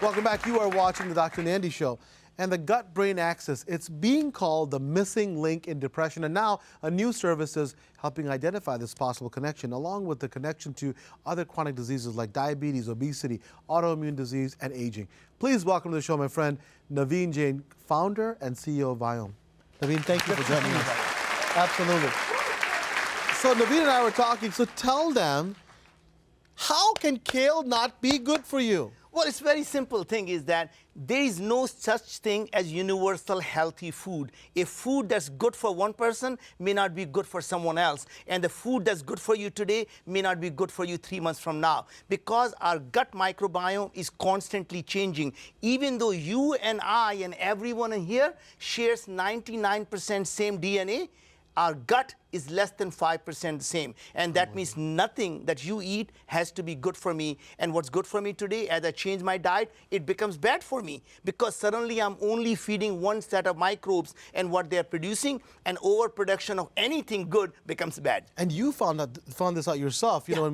Welcome back. You are watching the Dr. Nandi Show. And the gut-brain axis, it's being called the missing link in depression. And now a new service is helping identify this possible connection, along with the connection to other chronic diseases like diabetes, obesity, autoimmune disease, and aging. Please welcome to the show my friend Naveen Jain, founder and CEO of Viome. Naveen, thank you for joining us. Absolutely. So Naveen and I were talking, so tell them, how can kale not be good for you? Well, it's very simple thing is that there is no such thing as universal healthy food. A food that's good for one person may not be good for someone else. And the food that's good for you today may not be good for you 3 months from now. Because our gut microbiome is constantly changing. Even though you and I and everyone in here shares 99% same DNA, our gut is less than 5% the same. And that means nothing that you eat has to be good for me. And what's good for me today, as I change my diet, it becomes bad for me. Because suddenly I'm only feeding one set of microbes and what they're producing, and overproduction of anything good becomes bad. And you found this out yourself. You know,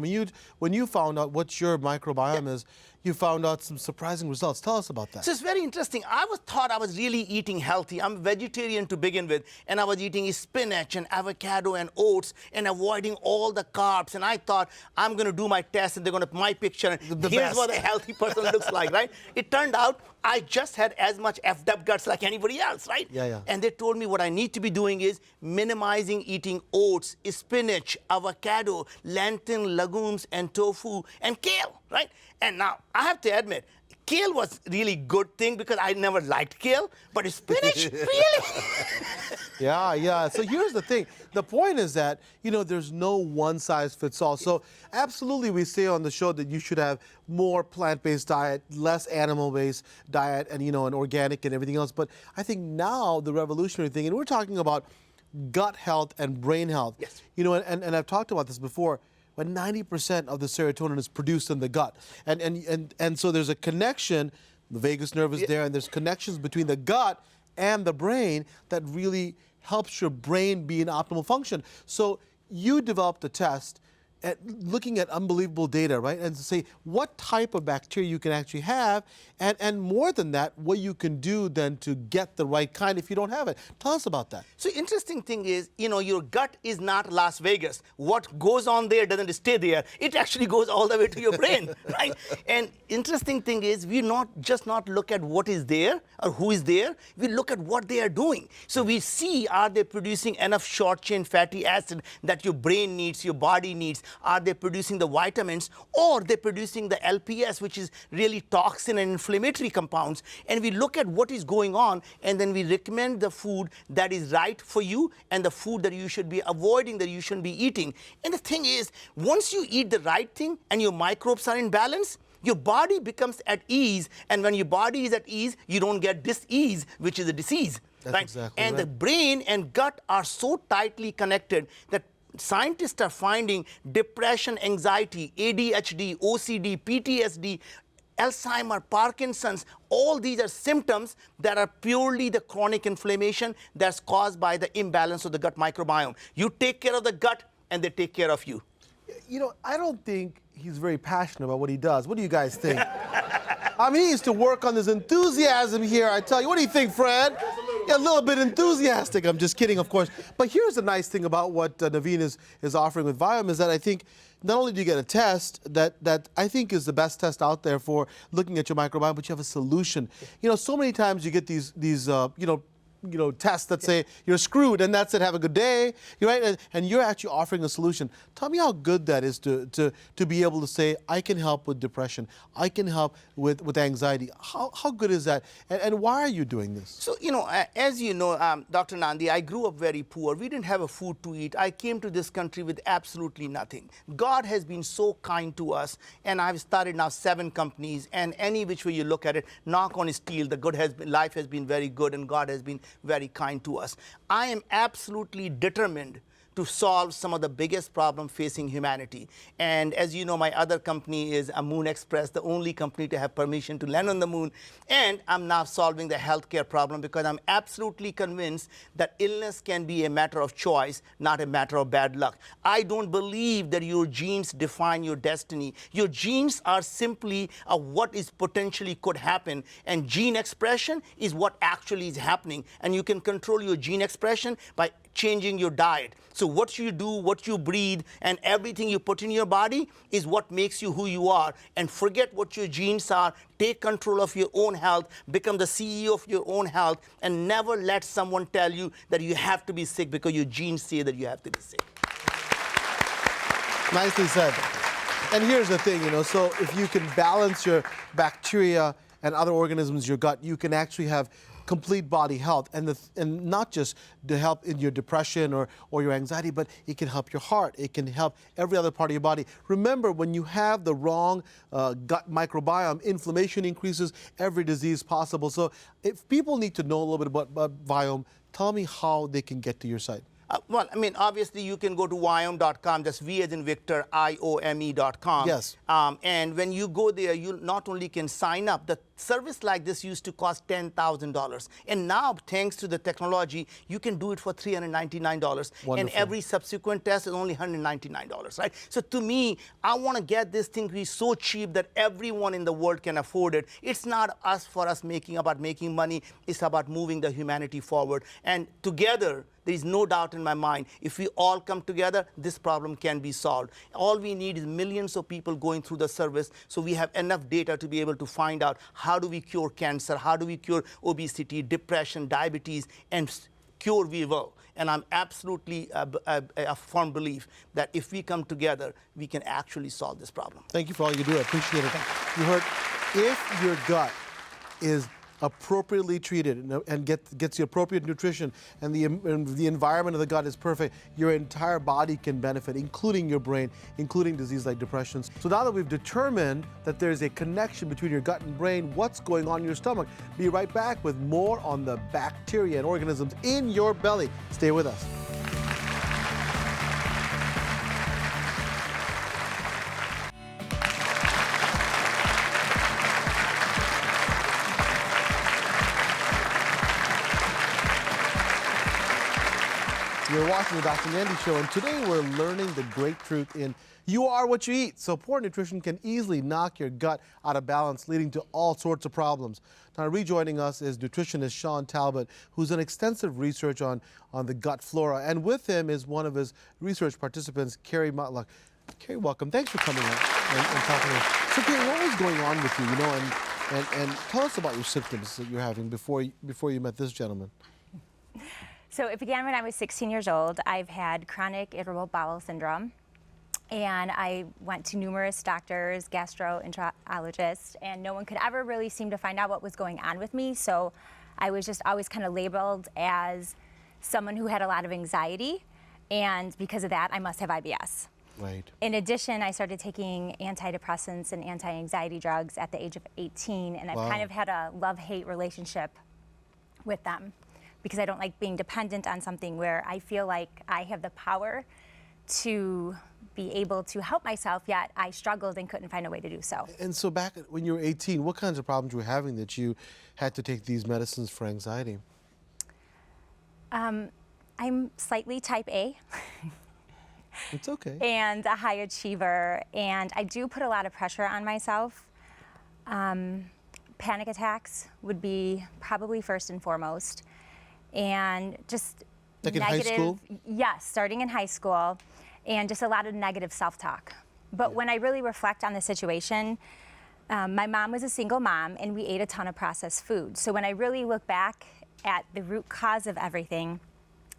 when you found out what your microbiome is, you found out some surprising results. Tell us about that. So it's very interesting. I thought I was really eating healthy. I'm vegetarian to begin with, and I was eating spinach and avocado and oats and avoiding all the carbs. And I thought, I'm going to do my test, and they're going to my picture, and here's what a healthy person looks like, right? It turned out I just had as much effed up guts like anybody else, right? Yeah. And they told me what I need to be doing is minimizing eating oats, spinach, avocado, lentil, legumes, and tofu, and kale, right? And now, I have to admit, kale was really good thing because I never liked kale, but spinach, really? Yeah. So here's the thing. The point is that, you know, there's no one size fits all. So absolutely we say on the show that you should have more plant-based diet, less animal-based diet, and, you know, and organic and everything else. But I think now the revolutionary thing, and we're talking about gut health and brain health. Yes. You know, and I've talked about this before, but 90% of the serotonin is produced in the gut. And so there's a connection, the vagus nerve is there, and there's connections between the gut and the brain that really helps your brain be in optimal function. So you developed a test at looking at unbelievable data, right? And to say what type of bacteria you can actually have, and more than that, what you can do then to get the right kind if you don't have it. Tell us about that. So interesting thing is, you know, your gut is not Las Vegas. What goes on there doesn't stay there. It actually goes all the way to your brain, right? And interesting thing is, we not look at what is there or who is there. We look at what they are doing. So we see, are they producing enough short-chain fatty acid that your brain needs, your body needs? Are they producing the vitamins, or they're producing the LPS, which is really toxin and inflammatory compounds? And we look at what is going on, and then we recommend the food that is right for you and the food that you should be avoiding, that you shouldn't be eating. And the thing is, once you eat the right thing and your microbes are in balance, your body becomes at ease. And when your body is at ease, you don't get dis-ease, which is a disease. That's right? exactly and right. The brain and gut are so tightly connected that scientists are finding depression, anxiety, ADHD, OCD, PTSD, Alzheimer's, Parkinson's, all these are symptoms that are purely the chronic inflammation that's caused by the imbalance of the gut microbiome. You take care of the gut, and they take care of you. You know, I don't think he's very passionate about what he does. What do you guys think? I mean, he used to work on this enthusiasm here, I tell you. What do you think, Fred? Yeah, a little bit enthusiastic. I'm just kidding, of course. But here's the nice thing about what Naveen is offering with Viome is that I think not only do you get a test that I think is the best test out there for looking at your microbiome, but you have a solution. You know, so many times you get these tests that say you're screwed and that's it, have a good day, right? And you're actually offering a solution. Tell me how good that is to be able to say, I can help with depression, I can help with anxiety. How good is that? And why are you doing this? So, you know, as you know, Dr. Nandi, I grew up very poor. We didn't have a food to eat. I came to this country with absolutely nothing. God has been so kind to us, and I've started now 7 companies, and any which way you look at it, knock on steel, life has been very good, and God has been very kind to us. I am absolutely determined to solve some of the biggest problems facing humanity. And as you know, my other company is a Moon Express, the only company to have permission to land on the moon. And I'm now solving the healthcare problem because I'm absolutely convinced that illness can be a matter of choice, not a matter of bad luck. I don't believe that your genes define your destiny. Your genes are simply what is potentially could happen, and gene expression is what actually is happening. And you can control your gene expression by changing your diet. So what you do, what you breathe, and everything you put in your body is what makes you who you are. And forget what your genes are. Take control of your own health, become the CEO of your own health, and never let someone tell you that you have to be sick because your genes say that you have to be sick. Nicely said. And here's the thing, so if you can balance your bacteria and other organisms in your gut, you can actually have complete body health, and not just to help in your depression or your anxiety, but it can help your heart. It can help every other part of your body. Remember, when you have the wrong gut microbiome, inflammation increases, every disease possible. So if people need to know a little bit about Viome, tell me how they can get to your site. Well, I mean, obviously, you can go to Viome.com, that's V as in Victor, IOME.com. Yes. And when you go there, you not only can sign up. The service like this used to cost $10,000. And now, thanks to the technology, you can do it for $399. Wonderful. And every subsequent test is only $199, right? So to me, I want to get this thing to be so cheap that everyone in the world can afford it. It's not for us about making money. It's about moving the humanity forward. And together, there is no doubt in my mind, if we all come together, this problem can be solved. All we need is millions of people going through the service, so we have enough data to be able to find out how do we cure cancer, how do we cure obesity, depression, diabetes, and cure we will. And I'm absolutely a firm belief that if we come together, we can actually solve this problem. Thank you for all you do. I appreciate it. You heard, if your gut is appropriately treated and gets the appropriate nutrition, and the environment of the gut is perfect, your entire body can benefit, including your brain, including disease like depression. So now that we've determined that there's a connection between your gut and brain, what's going on in your stomach? Be right back with more on the bacteria and organisms in your belly. Stay with us. You're watching the Dr. Nandi Show, and today we're learning the great truth in you are what you eat. So poor nutrition can easily knock your gut out of balance, leading to all sorts of problems. Now, rejoining us is nutritionist Sean Talbot, who's done extensive research on the gut flora. And with him is one of his research participants, Carrie Mlock. Carrie, welcome. Thanks for coming out and talking to us. So, Carrie, what was going on with you, and tell us about your symptoms that you're having before you met this gentleman. So it began when I was 16 years old. I've had chronic irritable bowel syndrome, and I went to numerous doctors, gastroenterologists, and no one could ever really seem to find out what was going on with me. So I was just always kind of labeled as someone who had a lot of anxiety, and because of that, I must have IBS. Right. In addition, I started taking antidepressants and anti-anxiety drugs at the age of 18, and I've kind of had a love-hate relationship with them, because I don't like being dependent on something where I feel like I have the power to be able to help myself, yet I struggled and couldn't find a way to do so. And so back when you were 18, what kinds of problems were you having that you had to take these medicines for anxiety? I'm slightly type A. It's okay. And a high achiever, and I do put a lot of pressure on myself. Panic attacks would be probably first and foremost. And just like negative, in high school? Yes, starting in high school, and just a lot of negative self-talk. But when I really reflect on the situation, my mom was a single mom, and we ate a ton of processed food. So when I really look back at the root cause of everything,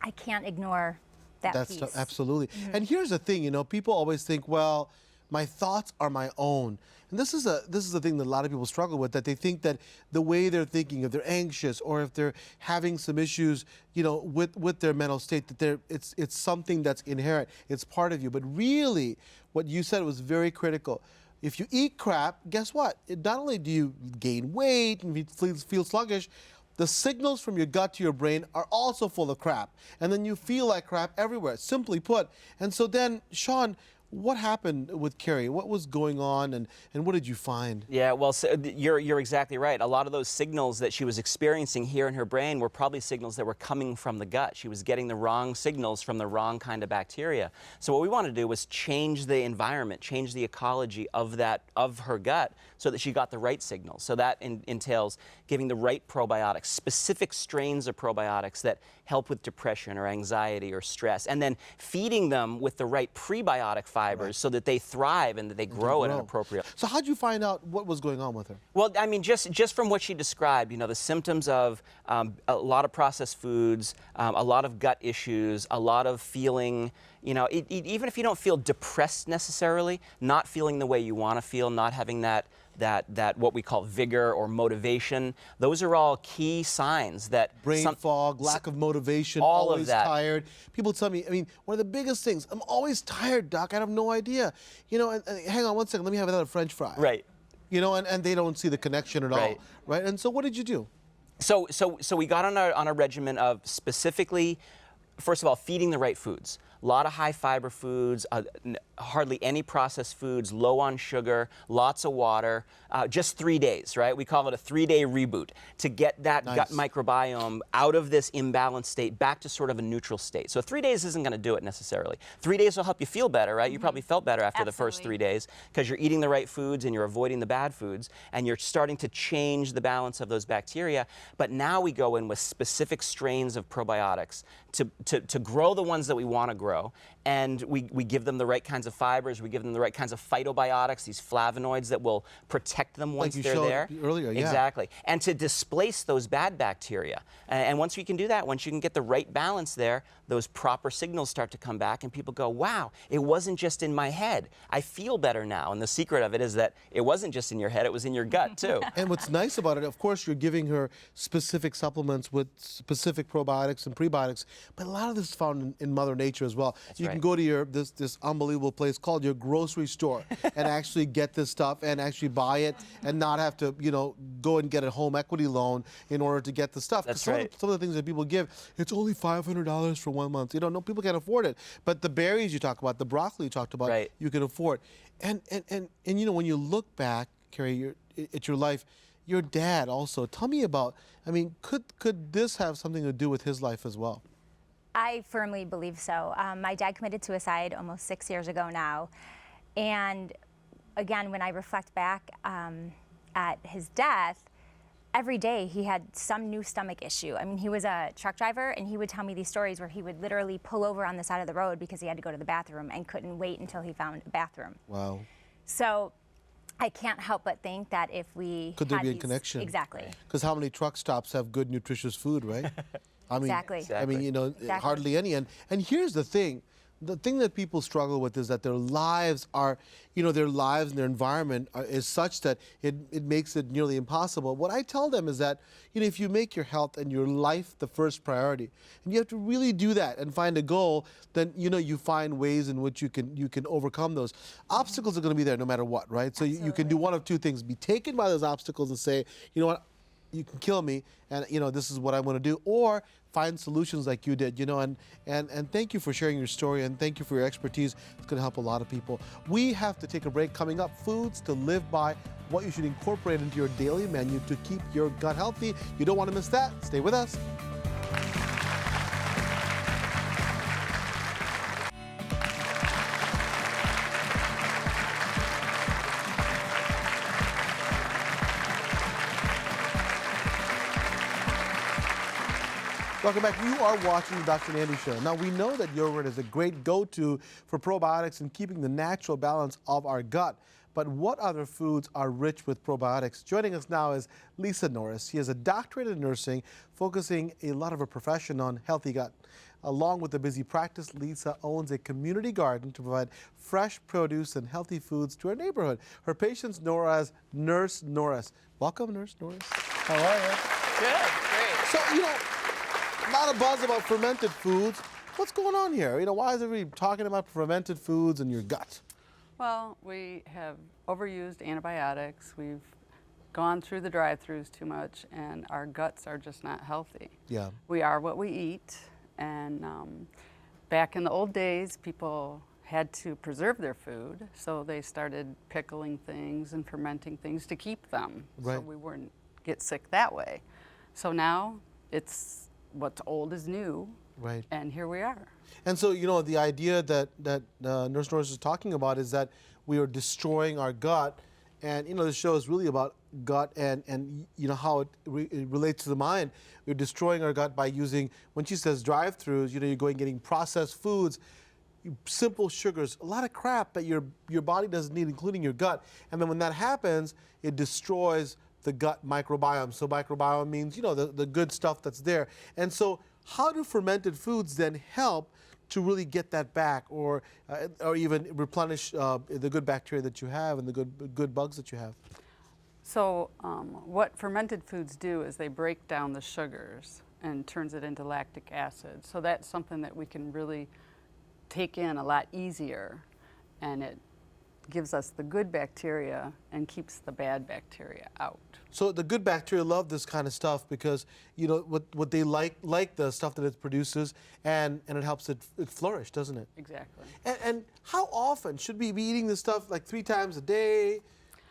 I can't ignore that piece. Absolutely. And here's the thing, people always think, well, my thoughts are my own. And this is the thing that a lot of people struggle with, that they think that the way they're thinking, if they're anxious or if they're having some issues, with their mental state, that it's something that's inherent, it's part of you. But really, what you said was very critical. If you eat crap, guess what? Not only do you gain weight and feel sluggish, the signals from your gut to your brain are also full of crap. And then you feel like crap everywhere, simply put. And so then, Sean, what happened with Carrie? What was going on, and what did you find? Yeah, well, so you're exactly right. A lot of those signals that she was experiencing here in her brain were probably signals that were coming from the gut. She was getting the wrong signals from the wrong kind of bacteria. So what we wanted to do was change the environment, change the ecology of her gut, so that she got the right signals. So that entails giving the right probiotics, specific strains of probiotics that help with depression or anxiety or stress, and then feeding them with the right prebiotic fibers so that they thrive and that they grow at an appropriate. So how'd you find out what was going on with her? Well, I mean, just from what she described, you know, the symptoms of a lot of processed foods, a lot of gut issues, a lot of feeling, you know, even if you don't feel depressed necessarily, not feeling the way you want to feel, not having that what we call vigor or motivation, those are all key signs that brain fog, lack of motivation, all always of that. tired. People tell me, I mean, one of the biggest things, I'm always tired, Doc. I have no idea. You know, and hang on one second, let me have another French fry. Right. You know, and they don't see the connection at all. Right. And so what did you do? So we got on a regimen of specifically, first of all, feeding the right foods. A lot of high fiber foods, hardly any processed foods, low on sugar, lots of water, just 3 days, right? We call it a 3-day reboot to get that gut microbiome out of this imbalanced state back to sort of a neutral state. So 3 days isn't going to do it necessarily. 3 days will help you feel better, right? You probably felt better after the first 3 days because you're eating the right foods and you're avoiding the bad foods and you're starting to change the balance of those bacteria. But now we go in with specific strains of probiotics to grow the ones that we want to grow. And we give them the right kinds of fibers, we give them the right kinds of phytobiotics, these flavonoids that will protect them once like you they're showed there. Earlier, yeah. Exactly. And to displace those bad bacteria. And once we can do that, once you can get the right balance there, those proper signals start to come back and people go, wow, it wasn't just in my head. I feel better now. And the secret of it is that it wasn't just in your head, it was in your gut too. And what's nice about it, of course, you're giving her specific supplements with specific probiotics and prebiotics, but a lot of this is found in Mother Nature as well. You can go to this unbelievable place called your grocery store and actually get this stuff and actually buy it and not have to, you know, go and get a home equity loan in order to get the stuff. That's some right. Some of the things that people give, it's only $500 for 1 month. You know, no, people can't afford it. But the berries you talk about, the broccoli you talked about, you can afford. And you know, when you look back, Carrie, at your life, your dad also, tell me about, I mean, could this have something to do with his life as well? I firmly believe so. My dad committed suicide almost 6 years ago now. And again, when I reflect back at his death, every day he had some new stomach issue. I mean, he was a truck driver and he would tell me these stories where he would literally pull over on the side of the road because he had to go to the bathroom and couldn't wait until he found a bathroom. Wow. So I can't help but think that if we could there be a connection? Exactly. Because how many truck stops have good, nutritious food, right? I mean, Exactly. I mean, you know, hardly any. And here's the thing that people struggle with is that their lives are, you know, their lives and their environment is such that it makes it nearly impossible. What I tell them is that, you know, if you make your health and your life the first priority, and you have to really do that and find a goal, then, you know, you find ways in which you can overcome those. Obstacles are going to be there no matter what, right? So you can do one of two things: be taken by those obstacles and say, you know what, you can kill me, and you know, this is what I want to do, or find solutions like you did, you know, and thank you for sharing your story, and thank you for your expertise. It's going to help a lot of people. We have to take a break. Coming up, foods to live by, what you should incorporate into your daily menu to keep your gut healthy. You don't want to miss that. Stay with us. Welcome back. You are watching the Dr. Nandi Show. Now, we know that yogurt is a great go-to for probiotics and keeping the natural balance of our gut. But what other foods are rich with probiotics? Joining us now is Lisa Norris. She has a doctorate in nursing, focusing a lot of her profession on healthy gut. Along with a busy practice, Lisa owns a community garden to provide fresh produce and healthy foods to her neighborhood. Her patients know her as Nurse Norris. Welcome, Nurse Norris. How are you? Good, great. So, you know, a lot of buzz about fermented foods. What's going on here? You know, why is everybody talking about fermented foods and your gut? Well, we have overused antibiotics. We've gone through the drive-thrus too much, and our guts are just not healthy. Yeah. We are what we eat, and back in the old days, people had to preserve their food, so they started pickling things and fermenting things to keep them, Right. so we wouldn't get sick that way. So now it's what's old is new, Right. and here we are. And so, you know, the idea that Nurse Norris is talking about is that we are destroying our gut. And, you know, the show is really about gut and you know, how it relates to the mind. We're destroying our gut by using, when she says drive-thrus, you know, you're going getting processed foods, simple sugars, a lot of crap that your body doesn't need, including your gut. And then when that happens, it destroys the gut microbiome. So microbiome means, you know, the good stuff that's there. And so how do fermented foods then help to really get that back, or even replenish the good bacteria that you have and the good bugs that you have? So what fermented foods do is they break down the sugars and turns it into lactic acid. So that's something that we can really take in a lot easier, and it gives us the good bacteria and keeps the bad bacteria out. So the good bacteria love this kind of stuff because, you know, what they like the stuff that it produces, and it helps it flourish, doesn't it? Exactly. And how often should we be eating this stuff? Like 3 times a day,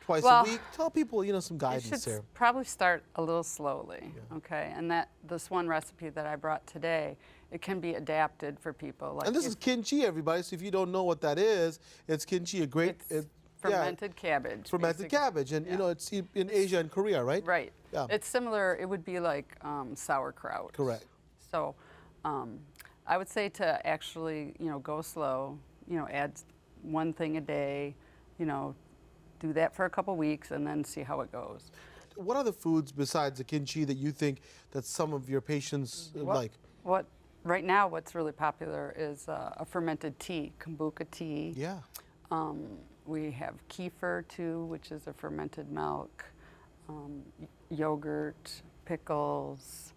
twice a Well, week? Tell people, you know, some You guidance should there. probably start a little slowly, okay? And this one recipe that I brought today, it can be adapted for people. Like And this is kimchi, everybody. So if you don't know what that is, it's kimchi, a great It's fermented cabbage. fermented basically. cabbage, and you know, it's in Asia and Korea, right? Right. Yeah. It's similar. It would be like sauerkraut. Correct. So I would say to actually, you know, go slow. You know, add one thing a day. You know, do that for a couple weeks and then see how it goes. What other foods besides the kimchi that you think that some of your patients like? Right now, what's really popular is a fermented tea, kombucha tea. Yeah. We have kefir too, which is a fermented milk, yogurt, pickles.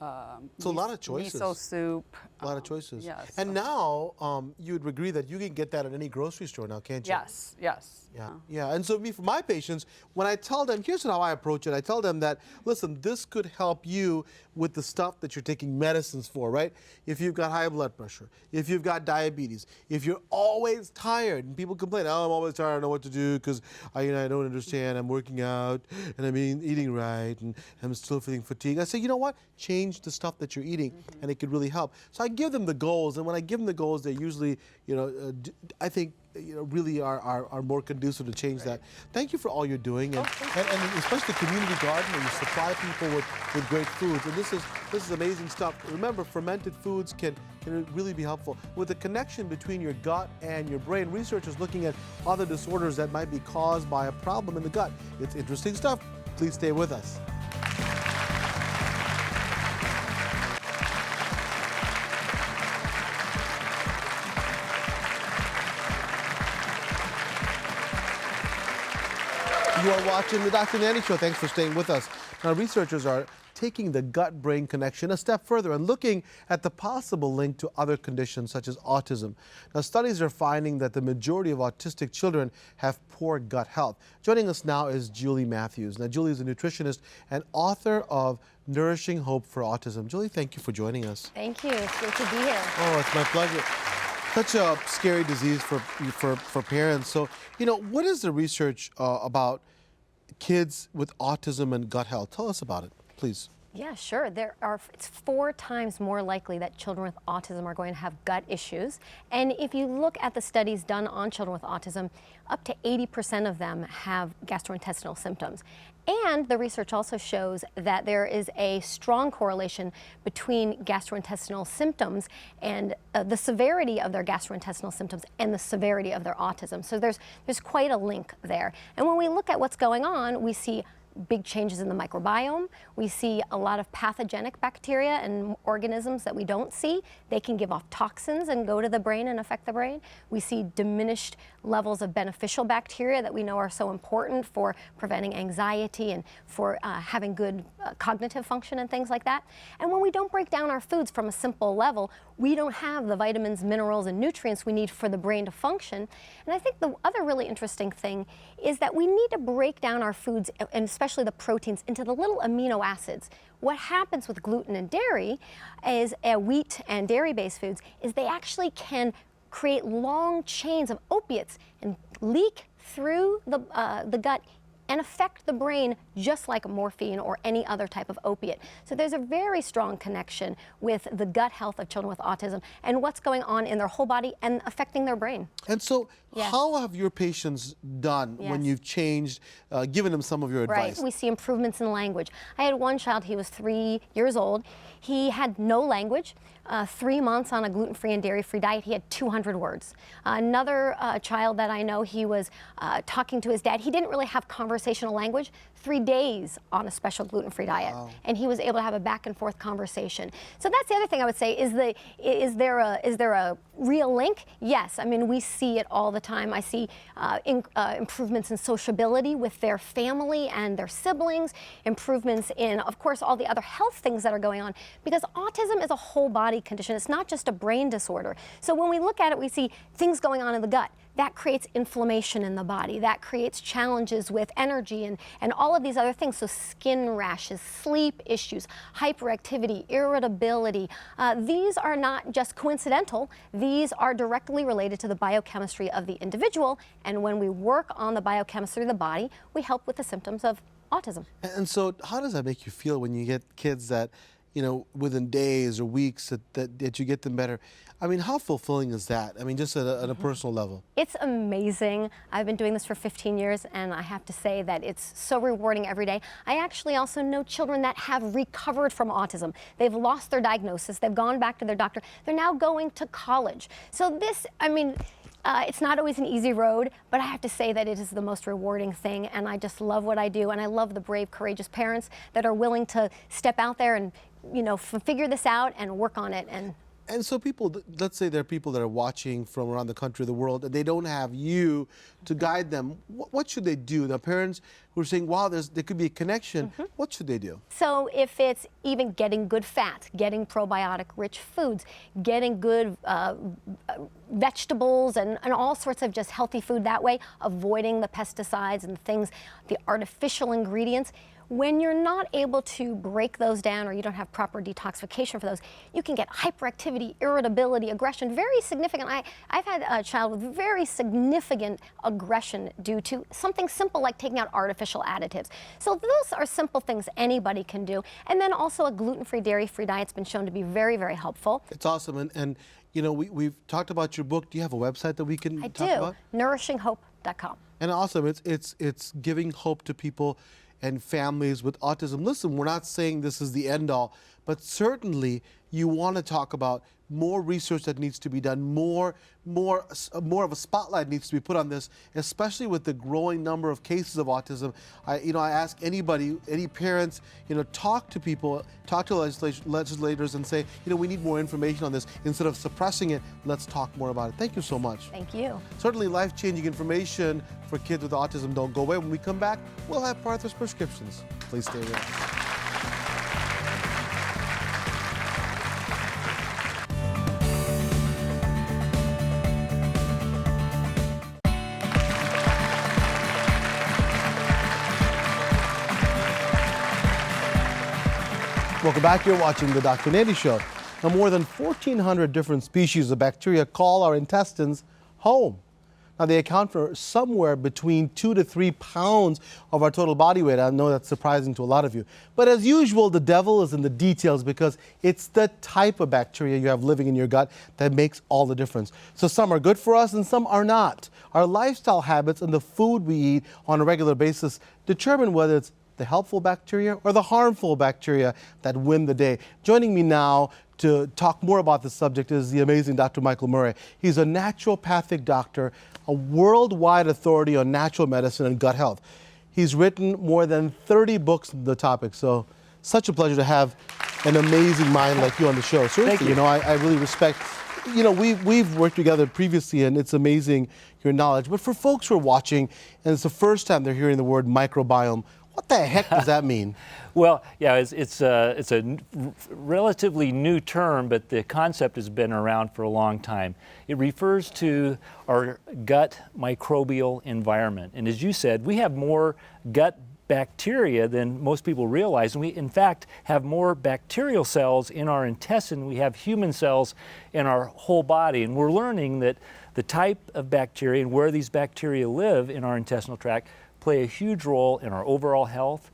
So a lot of choices. Miso soup. A lot of choices. Yes. And now you would agree that you can get that at any grocery store now, can't you? Yes, yes. Yeah, yeah. And so for my patients, when I tell them, here's how I approach it. I tell them that, listen, this could help you with the stuff that you're taking medicines for, right? If you've got high blood pressure, if you've got diabetes, if you're always tired, and people complain, oh, I'm always tired, I don't know what to do because I don't understand, I'm working out, and I'm eating right, and I'm still feeling fatigued. I say, you know what? Change the stuff that you're eating, and it could really help. So I give them the goals, and when I give them the goals, they usually, you know, I think, you know, really are more conducive to change that. Thank you for all you're doing, and especially the community garden where you supply people with great foods. And this is amazing stuff. Remember, fermented foods can really be helpful. With the connection between your gut and your brain, researchers looking at other disorders that might be caused by a problem in the gut. It's interesting stuff. Please stay with us. You are watching the Dr. Nandi Show. Thanks for staying with us. Now, researchers are taking the gut-brain connection a step further and looking at the possible link to other conditions such as autism. Now, studies are finding that the majority of autistic children have poor gut health. Joining us now is Julie Matthews. Now, Julie is a nutritionist and author of Nourishing Hope for Autism. Julie, thank you for joining us. Thank you. It's great to be here. Oh, it's my pleasure. Such a scary disease for parents. So, you know, what is the research about kids with autism and gut health? Tell us about it, please. Yeah, sure. It's 4 times more likely that children with autism are going to have gut issues. And if you look at the studies done on children with autism, up to 80% of them have gastrointestinal symptoms. And the research also shows that there is a strong correlation between gastrointestinal symptoms and the severity of their gastrointestinal symptoms and the severity of their autism. So there's quite a link there. And when we look at what's going on, we see big changes in the microbiome. We see a lot of pathogenic bacteria and organisms that we don't see. They can give off toxins and go to the brain and affect the brain. We see diminished levels of beneficial bacteria that we know are so important for preventing anxiety and for having good cognitive function and things like that. And when we don't break down our foods from a simple level, we don't have the vitamins, minerals, and nutrients we need for the brain to function. And I think the other really interesting thing is that we need to break down our foods, and especially especially the proteins, into the little amino acids. What happens with gluten and dairy is wheat and dairy-based foods is they actually can create long chains of opiates and leak through the gut and affect the brain just like morphine or any other type of opiate. So there's a very strong connection with the gut health of children with autism and what's going on in their whole body and affecting their brain. And so Yes. how have your patients done when Yes. you've changed, given them some of your advice? Right, we see improvements in language. I had one child, he was 3 years old. He had no language. 3 months on a gluten-free and dairy-free diet, he had 200 words. Another child that I know, he was talking to his dad. He didn't really have conversational language. 3 days on a special gluten-free diet, and he was able to have a back-and-forth conversation. So that's the other thing I would say. Is there a real link? Yes. I mean, we see it all the time. I see improvements in sociability with their family and their siblings, improvements in, of course, all the other health things that are going on, because autism is a whole body condition. It's not just a brain disorder. So when we look at it, we see things going on in the gut. That creates inflammation in the body. That creates challenges with energy and all of these other things. So skin rashes, sleep issues, hyperactivity, irritability. These are not just coincidental. These are directly related to the biochemistry of the individual. And when we work on the biochemistry of the body, we help with the symptoms of autism. And so how does that make you feel when you get kids that, you know, within days or weeks that you get them better? I mean, how fulfilling is that? I mean, just at a personal level. It's amazing. I've been doing this for 15 years, and I have to say that it's so rewarding every day. I actually also know children that have recovered from autism. They've lost their diagnosis. They've gone back to their doctor. They're now going to college. So this, I mean, it's not always an easy road, but I have to say that it is the most rewarding thing, and I just love what I do, and I love the brave, courageous parents that are willing to step out there and, you know, figure this out and work on it. And so people, let's say there are people that are watching from around the country, the world, and they don't have you to guide them. What should they do? The parents who are saying, wow, there could be a connection, what should they do? So if it's even getting good fat, getting probiotic-rich foods, getting good vegetables and all sorts of just healthy food that way, avoiding the pesticides and things, the artificial ingredients, when you're not able to break those down or you don't have proper detoxification for those, you can get hyperactivity, irritability, aggression, very significant. I've had a child with very significant aggression due to something simple like taking out artificial additives. So those are simple things anybody can do. And then also a gluten-free, dairy-free diet's been shown to be very, very helpful. It's awesome. And you know, we've talked about your book. Do you have a website that we can talk about? nourishinghope.com. And awesome. It's giving hope to people and families with autism. Listen, we're not saying this is the end all, but certainly you want to talk about more research that needs to be done, more of a spotlight needs to be put on this, especially with the growing number of cases of autism. I ask anybody, any parents, talk to people, talk to legislators and say, we need more information on this. Instead of suppressing it, let's talk more about it. Thank you so much. Thank you. Certainly life-changing information for kids with autism. Don't go away. When we come back, we'll have Partha's prescriptions. Please stay with us. Welcome back. You're watching the Dr. Nandi Show. Now, more than 1,400 different species of bacteria call our intestines home. Now, they account for somewhere between 2 to 3 pounds of our total body weight. I know that's surprising to a lot of you. But as usual, the devil is in the details because it's the type of bacteria you have living in your gut that makes all the difference. So some are good for us and some are not. Our lifestyle habits and the food we eat on a regular basis determine whether it's the helpful bacteria or the harmful bacteria that win the day. Joining me now to talk more about this subject is the amazing Dr. Michael Murray. He's a naturopathic doctor, a worldwide authority on natural medicine and gut health. He's written more than 30 books on the topic, so such a pleasure to have an amazing mind like you on the show. Seriously, Thank you. I really respect. We've worked together previously, and it's amazing your knowledge. But for folks who are watching, and it's the first time they're hearing the word microbiome, what the heck does that mean? Well, yeah, it's a relatively new term, but the concept has been around for a long time. It refers to our gut microbial environment. And as you said, we have more gut bacteria than most people realize. And we, in fact, have more bacterial cells in our intestine than we have human cells in our whole body. And we're learning that the type of bacteria and where these bacteria live in our intestinal tract play a huge role in our overall health,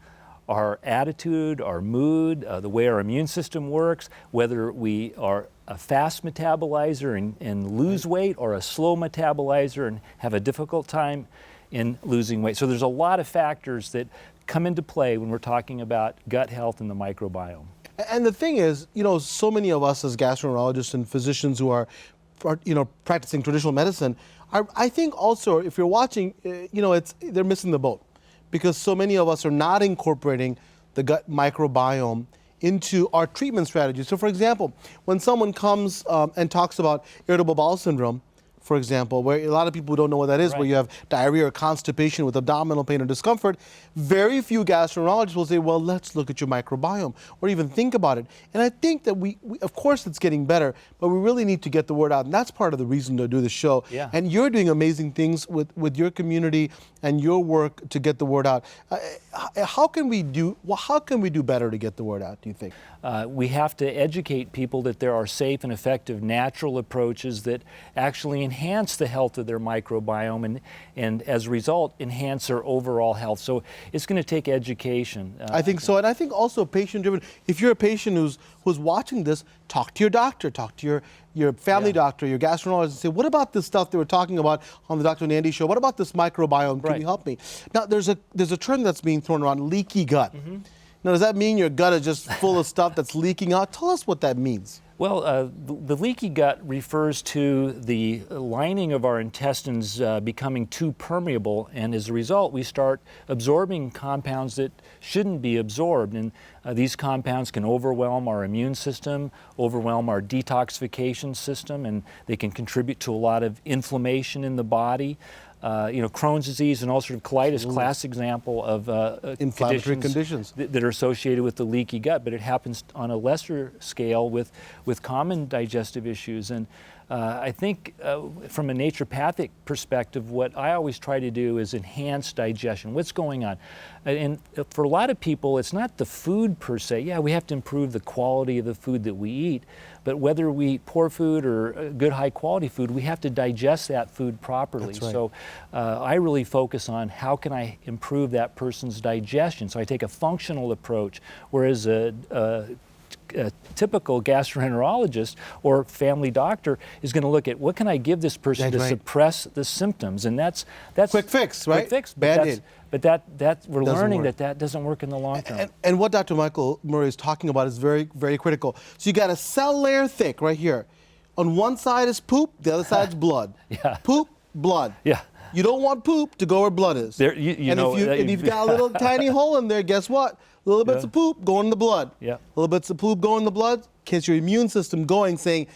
our attitude, our mood, the way our immune system works, whether we are a fast metabolizer and lose weight or a slow metabolizer and have a difficult time in losing weight. So there's a lot of factors that come into play when we're talking about gut health and the microbiome. And the thing is, you know, so many of us as gastroenterologists and physicians who are you know, practicing traditional medicine, I think also if you're watching, you know, they're missing the boat, because so many of us are not incorporating the gut microbiome into our treatment strategy. So for example, when someone comes and talks about irritable bowel syndrome, for example, where a lot of people don't know what that is, Right. where you have diarrhea or constipation with abdominal pain or discomfort, very few gastroenterologists will say, well, let's look at your microbiome, or even think about it. And I think that we of course it's getting better, but we really need to get the word out. And that's part of the reason to do the show. Yeah. And you're doing amazing things with your community and your work to get the word out. How can we do better to get the word out, do you think? We have to educate people that there are safe and effective natural approaches that actually enhance the health of their microbiome and as a result enhance their overall health. So it's going to take education. I think so, and I think also patient-driven. If you're a patient who's watching this, talk to your doctor, talk to your family doctor, your gastroenterologist, and say, what about this stuff they were talking about on the Dr. Nandi Show? What about this microbiome? Can you help me? Now, there's a term that's being thrown around, leaky gut. Now, does that mean your gut is just full of stuff that's leaking out? Tell us what that means. Well, the leaky gut refers to the lining of our intestines becoming too permeable, and as a result, we start absorbing compounds that shouldn't be absorbed. And these compounds can overwhelm our immune system, overwhelm our detoxification system, and they can contribute to a lot of inflammation in the body. You know, Crohn's disease and ulcerative colitis, classic example of Inflammatory conditions. that are associated with the leaky gut, but it happens on a lesser scale with common digestive issues. And I think from a naturopathic perspective, what I always try to do is enhance digestion. What's going on? And for a lot of people, it's not the food per se. Yeah, we have to improve the quality of the food that we eat, but whether we eat poor food or good high quality food, we have to digest that food properly. That's right. So I really focus on how can I improve that person's digestion. So I take a functional approach, whereas a typical gastroenterologist or family doctor is going to look at what can I give this person to suppress the symptoms, and that's Quick fix, right? Quick fix, Band-Aid. but that we're Doesn't learning work. that doesn't work in the long term. And what Dr. Michael Murray is talking about is very, very critical. So you got a cell layer thick right here. On one side is poop, the other side is blood. Yeah. Poop, blood. Yeah. You don't want poop to go where blood is. There, you and know, if you've got a little tiny hole in there, guess what? Little bits of poop going in the blood. Yeah. Little bits of poop going in the blood gets your immune system going, saying,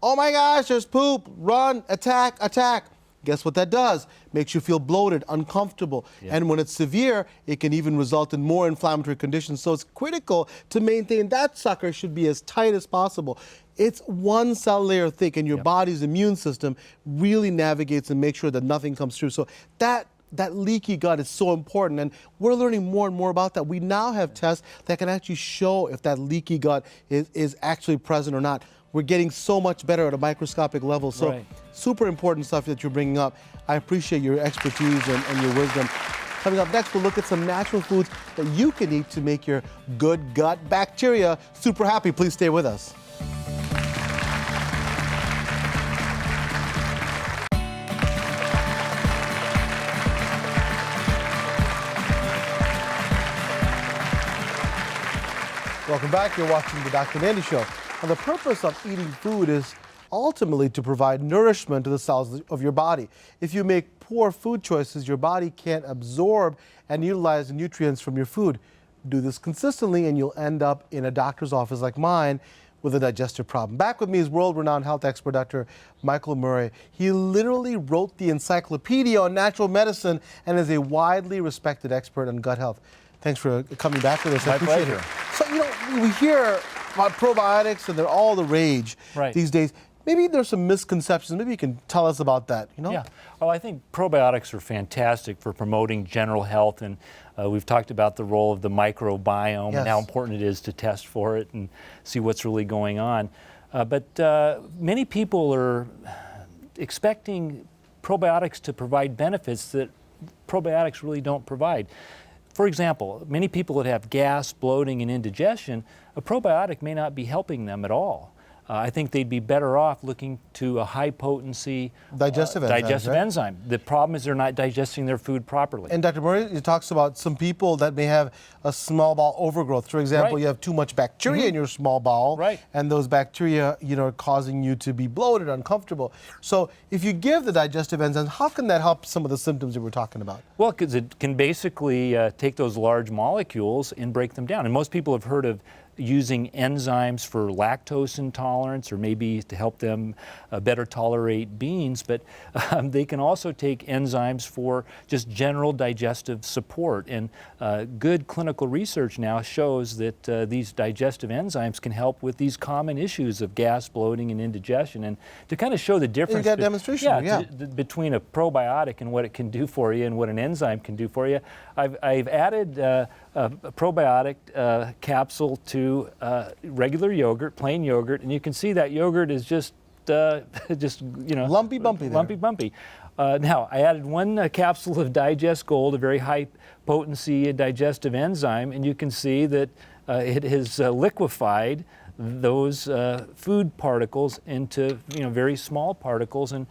oh my gosh, there's poop, run, attack, attack. Guess what that does? Makes you feel bloated, uncomfortable. Yeah. And when it's severe, it can even result in more inflammatory conditions. So it's critical to maintain that sucker should be as tight as possible. It's one cell layer thick, and your body's immune system really navigates and makes sure that nothing comes through. So that leaky gut is so important, and we're learning more and more about that. We now have tests that can actually show if that leaky gut is actually present or not. We're getting so much better at a microscopic level. So super important stuff that you're bringing up. I appreciate your expertise and your wisdom. Coming up next, we'll look at some natural foods that you can eat to make your good gut bacteria super happy. Please stay with us. Welcome back. You're watching the Dr. Nandi Show. Now, the purpose of eating food is ultimately to provide nourishment to the cells of your body. If you make poor food choices, your body can't absorb and utilize the nutrients from your food. Do this consistently and you'll end up in a doctor's office like mine with a digestive problem. Back with me is world-renowned health expert Dr. Michael Murray. He literally wrote the encyclopedia on natural medicine and is a widely respected expert on gut health. Thanks for coming back with us. My I appreciate pleasure. it. So, you know, we hear about probiotics and they're all the rage these days. maybe there's some misconceptions. Maybe you can tell us about that, you know? Yeah. Well, I think probiotics are fantastic for promoting general health, and we've talked about the role of the microbiome and how important it is to test for it and see what's really going on. But many people are expecting probiotics to provide benefits that probiotics really don't provide. For example, many people that have gas, bloating, and indigestion, a probiotic may not be helping them at all. I think they'd be better off looking to a high-potency digestive enzyme. The problem is they're not digesting their food properly. And Dr. Murray, he talks about some people that may have a small bowel overgrowth. For example, you have too much bacteria in your small bowel, and those bacteria, are causing you to be bloated, uncomfortable. So if you give the digestive enzymes, how can that help some of the symptoms that we're talking about? Well, because it can basically take those large molecules and break them down. And most people have heard of using enzymes for lactose intolerance, or maybe to help them better tolerate beans, but they can also take enzymes for just general digestive support. And good clinical research now shows that these digestive enzymes can help with these common issues of gas, bloating, and indigestion. And to kind of show the difference between a probiotic and what it can do for you and what an enzyme can do for you, I've added a probiotic capsule to regular yogurt, plain yogurt, and you can see that yogurt is just lumpy bumpy. Lumpy bumpy. Now I added one capsule of Digest Gold, a very high potency digestive enzyme, and you can see that it has liquefied those food particles into very small particles, and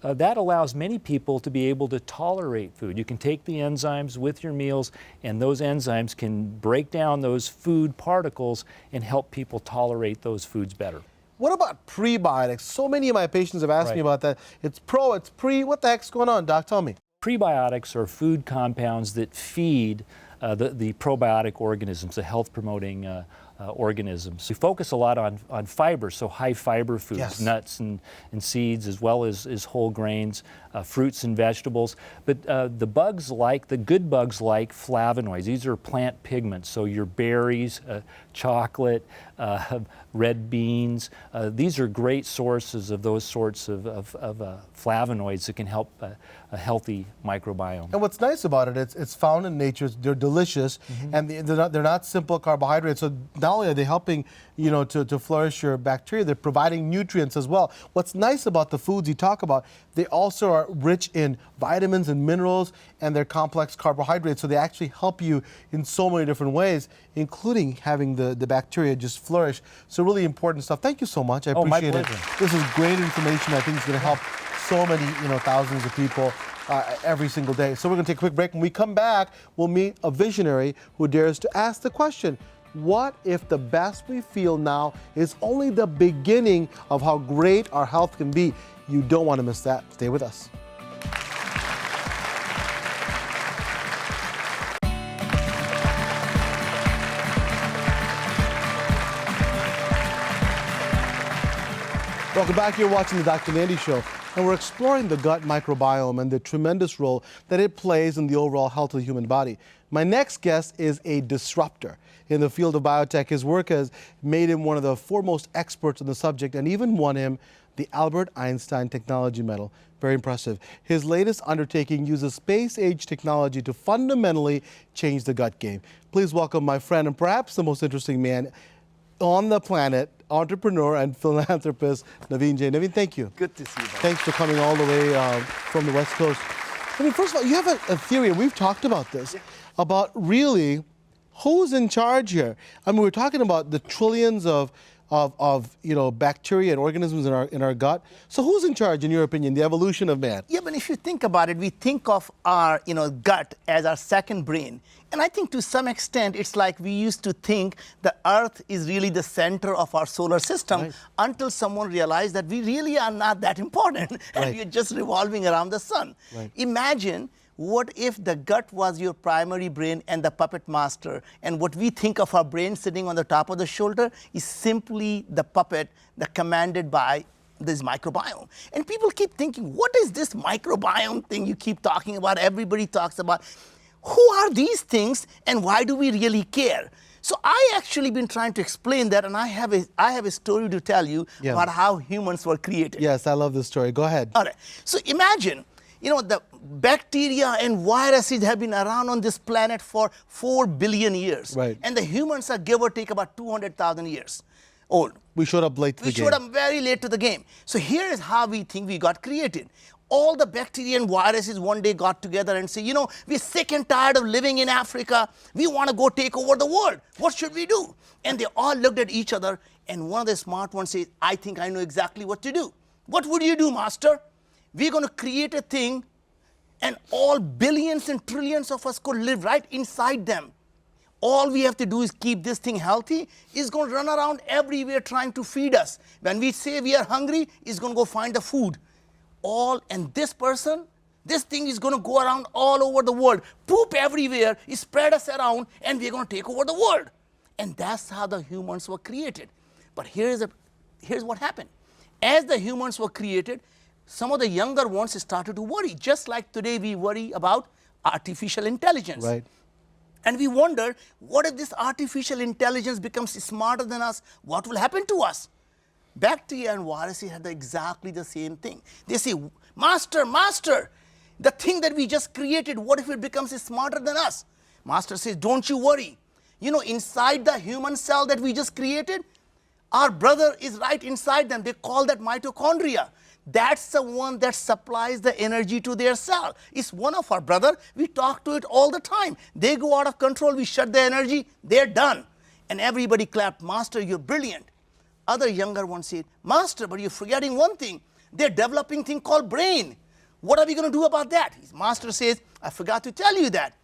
that allows many people to be able to tolerate food. You can take the enzymes with your meals, and those enzymes can break down those food particles and help people tolerate those foods better. What about prebiotics? So many of my patients have asked me about that. It's pro, it's pre. What the heck's going on, Doc? Tell me. Prebiotics are food compounds that feed the probiotic organisms, the health-promoting organisms. We focus a lot on fiber, so high fiber foods, nuts and seeds, as well as whole grains, fruits and vegetables. But the good bugs like flavonoids. These are plant pigments, so your berries, chocolate, red beans. These are great sources of those sorts of flavonoids that can help a healthy microbiome. And what's nice about it, it's found in nature. They're delicious, and they're not simple carbohydrates. So not only are they helping, to flourish your bacteria, they're providing nutrients as well. What's nice about the foods you talk about, they also are rich in vitamins and minerals, and they're complex carbohydrates. So they actually help you in so many different ways, including having the bacteria just flourish. So really important stuff. Thank you so much. I appreciate it. This is great information. I think it's going to help so many, thousands of people every single day. So we're going to take a quick break. When we come back, we'll meet a visionary who dares to ask the question, what if the best we feel now is only the beginning of how great our health can be? You don't want to miss that. Stay with us. Welcome back. You're watching the Dr. Nandi Show, and we're exploring the gut microbiome and the tremendous role that it plays in the overall health of the human body. My next guest is a disruptor in the field of biotech. His work has made him one of the foremost experts on the subject and even won him the Albert Einstein Technology Medal. Very impressive. His latest undertaking uses space-age technology to fundamentally change the gut game. Please welcome my friend and perhaps the most interesting man on the planet, entrepreneur and philanthropist, Naveen Jain. Naveen, thank you. Good to see you. Thanks for coming all the way from the West Coast. I mean, first of all, you have a theory, and we've talked about this, about really who's in charge here. I mean, we're talking about the trillions of bacteria and organisms in our gut. So who's in charge, in your opinion, the evolution of man? Yeah, but if you think about it, we think of our gut as our second brain. And I think to some extent, it's like we used to think the Earth is really the center of our solar system until someone realized that we really are not that important and we're just revolving around the sun. Imagine what if the gut was your primary brain and the puppet master, and what we think of our brain sitting on the top of the shoulder is simply the puppet that commanded by this microbiome. And people keep thinking, what is this microbiome thing you keep talking about? Everybody talks about. Who are these things and why do we really care? So I actually been trying to explain that, and I have a story to tell you about how humans were created. Yes, I love this story. Go ahead. All right. So imagine, the bacteria and viruses have been around on this planet for 4 billion years. Right. And the humans are give or take about 200,000 years old. We showed up late to the game. We showed up very late to the game. So here is how we think we got created. All the bacteria and viruses one day got together and say, we're sick and tired of living in Africa. We want to go take over the world. What should we do? And they all looked at each other, and one of the smart ones said, I think I know exactly what to do. What would you do, master? We're going to create a thing, and all billions and trillions of us could live right inside them. All we have to do is keep this thing healthy. It's going to run around everywhere trying to feed us. When we say we are hungry, it's going to go find the food. And this thing is going to go around all over the world, poop everywhere, spread us around, and we're going to take over the world. And that's how the humans were created. But here's what happened. As the humans were created, some of the younger ones started to worry, just like today we worry about artificial intelligence. Right. And we wonder, what if this artificial intelligence becomes smarter than us? What will happen to us? Bacteria and viruses had exactly the same thing. They say, master, the thing that we just created, what if it becomes smarter than us? Master says, don't you worry. Inside the human cell that we just created, our brother is right inside them. They call that mitochondria. That's the one that supplies the energy to their cell. It's one of our brother. We talk to it all the time. They go out of control. We shut the energy. They're done. And everybody clapped, Master, you're brilliant. Other younger ones said, Master, but you're forgetting one thing. They're developing a thing called brain. What are we going to do about that? His master says, I forgot to tell you that.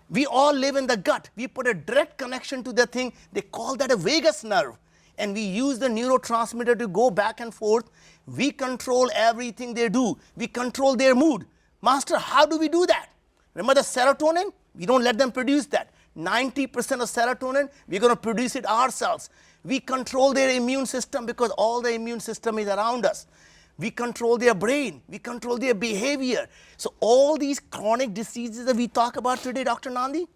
We all live in the gut. We put a direct connection to the thing. They call that a vagus nerve. And we use the neurotransmitter to go back and forth. We control everything they do. We control their mood. Master, how do we do that? Remember the serotonin? We don't let them produce that. 90% of serotonin, we're going to produce it ourselves. We control their immune system because all the immune system is around us. We control their brain. We control their behavior. So all these chronic diseases that we talk about today, Dr. Nandi,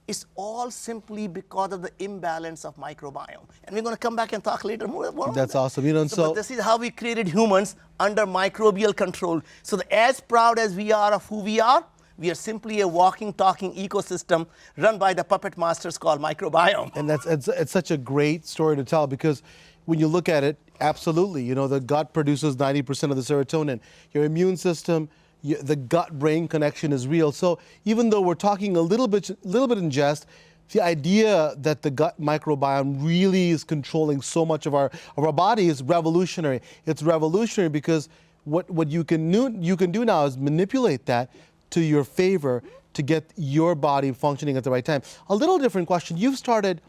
it's all simply because of the imbalance of microbiome. And we're going to come back and talk later more about That's that. awesome. But this is how we created humans under microbial control. So as proud as we are of who we are simply a walking, talking ecosystem run by the puppet masters called microbiome. And it's such a great story to tell, because when you look at it, absolutely, the gut produces 90% of the serotonin. Your immune system, the gut-brain connection is real. So even though we're talking a little bit in jest, the idea that the gut microbiome really is controlling so much of our body is revolutionary. It's revolutionary because what you can do now is manipulate that to your favor to get your body functioning at the right time. A little different question. You've started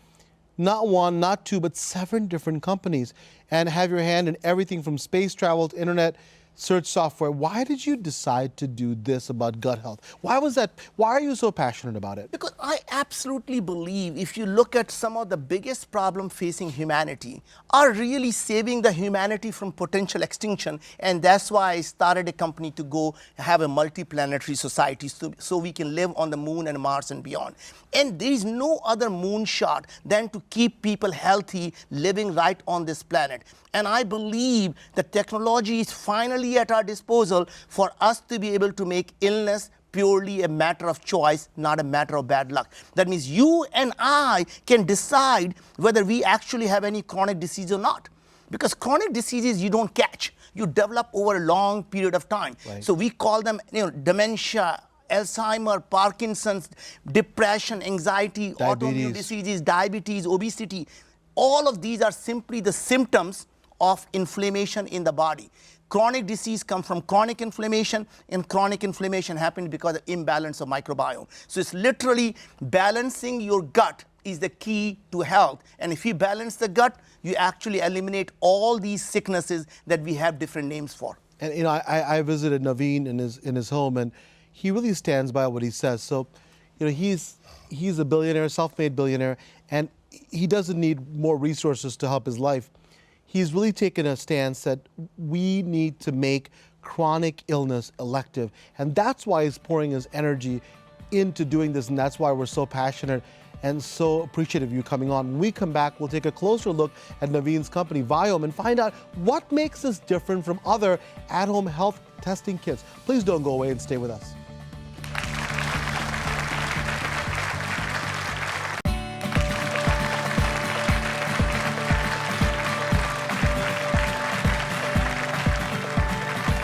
not one, not two, but 7 different companies and have your hand in everything from space travel to internet search software. Why did you decide to do this about gut health? Why was that? Why are you so passionate about it? Because I absolutely believe if you look at some of the biggest problems facing humanity are really saving the humanity from potential extinction. And that's why I started a company to go have a multi-planetary society so we can live on the moon and Mars and beyond. And there is no other moonshot than to keep people healthy, living right on this planet. And I believe that technology is finally at our disposal for us to be able to make illness purely a matter of choice, not a matter of bad luck. That means you and I can decide whether we actually have any chronic disease or not. Because chronic diseases you don't catch. You develop over a long period of time. Right. So we call them dementia, Alzheimer's, Parkinson's, depression, anxiety, autoimmune diseases, diabetes, obesity. All of these are simply the symptoms of inflammation in the body. Chronic disease comes from chronic inflammation, and chronic inflammation happens because of imbalance of microbiome. So it's literally balancing your gut is the key to health. And if you balance the gut, you actually eliminate all these sicknesses that we have different names for. And I visited Naveen in his home, and he really stands by what he says. So, he's a billionaire, self-made billionaire, and he doesn't need more resources to help his life. He's really taken a stance that we need to make chronic illness elective. And that's why he's pouring his energy into doing this, and that's why we're so passionate. and so appreciative of you coming on. When we come back, we'll take a closer look at Naveen's company, Viome, and find out what makes us different from other at-home health testing kits. Please don't go away and stay with us.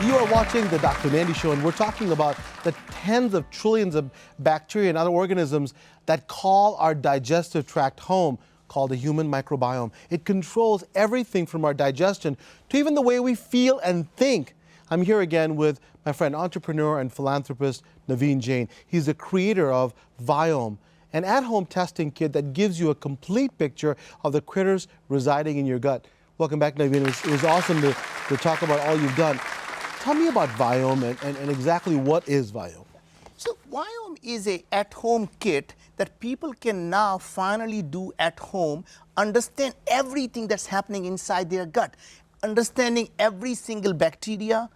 You are watching the Dr. Nandi Show, and we're talking about the tens of trillions of bacteria and other organisms that call our digestive tract home, called the human microbiome. It controls everything from our digestion to even the way we feel and think. I'm here again with my friend, entrepreneur and philanthropist, Naveen Jain. He's the creator of Viome, an at-home testing kit that gives you a complete picture of the critters residing in your gut. Welcome back, Naveen. It was awesome to talk about all you've done. Tell me about Viome and exactly what is Viome. So Viome is a at-home kit that people can now finally do at home, understand everything that's happening inside their gut, understanding every single bacteria,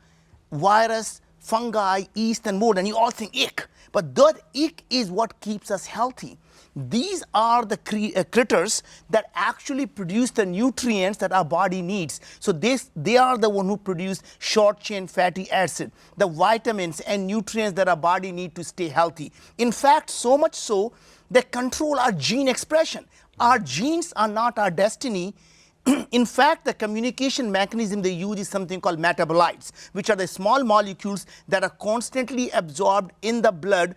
virus, fungi, yeast, and mold. And you all think ick, but that ick is what keeps us healthy. These are the critters that actually produce the nutrients that our body needs. So they are the one who produce short-chain fatty acid, the vitamins and nutrients that our body need to stay healthy. In fact, so much so, they control our gene expression. Our genes are not our destiny. In fact, the communication mechanism they use is something called metabolites, which are the small molecules that are constantly absorbed in the blood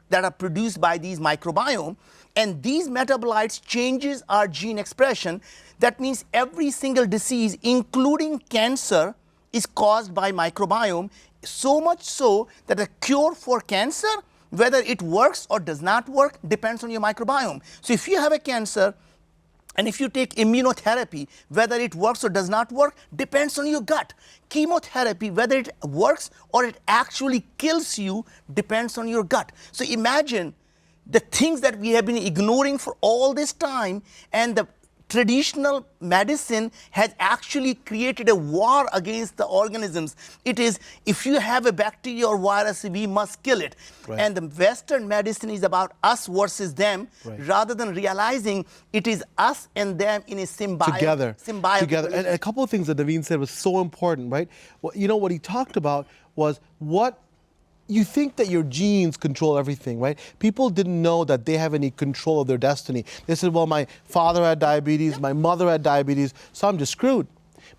that are produced by these microbiome. And these metabolites changes our gene expression. That means every single disease, including cancer, is caused by microbiome, so much so that a cure for cancer, whether it works or does not work, depends on your microbiome. So if you have a cancer, and if you take immunotherapy, whether it works or does not work, depends on your gut. Chemotherapy, whether it works or it actually kills you, depends on your gut. So imagine the things that we have been ignoring for all this time, and the traditional medicine has actually created a war against the organisms. It is, if you have a bacteria or virus, we must kill it. Right. And the Western medicine is about us versus them, right, rather than realizing it is us and them in a symbiotic. Together. And a couple of things that Naveen said was so important, right? Well, you know, what he talked about was what you think that your genes control everything, right? People didn't know that they have any control of their destiny. They said, well, my father had diabetes, my mother had diabetes, so I'm just screwed.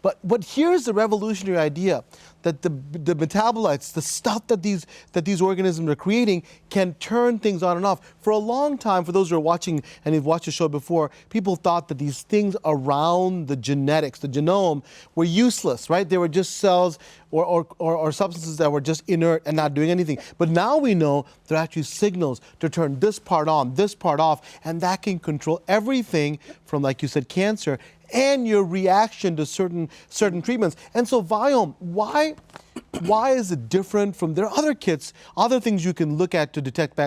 But here's the revolutionary idea that the metabolites, the stuff that these organisms are creating, can turn things on and off. For a long time, for those who are watching and have watched the show before, people thought that these things around the genetics, the genome, were useless, right? They were just cells or substances that were just inert and not doing anything. But now we know they're actually signals to turn this part on, this part off, and that can control everything from, like you said, cancer, and your reaction to certain treatments. And so Viome, why is it different from, there are other kits, other things you can look at to detect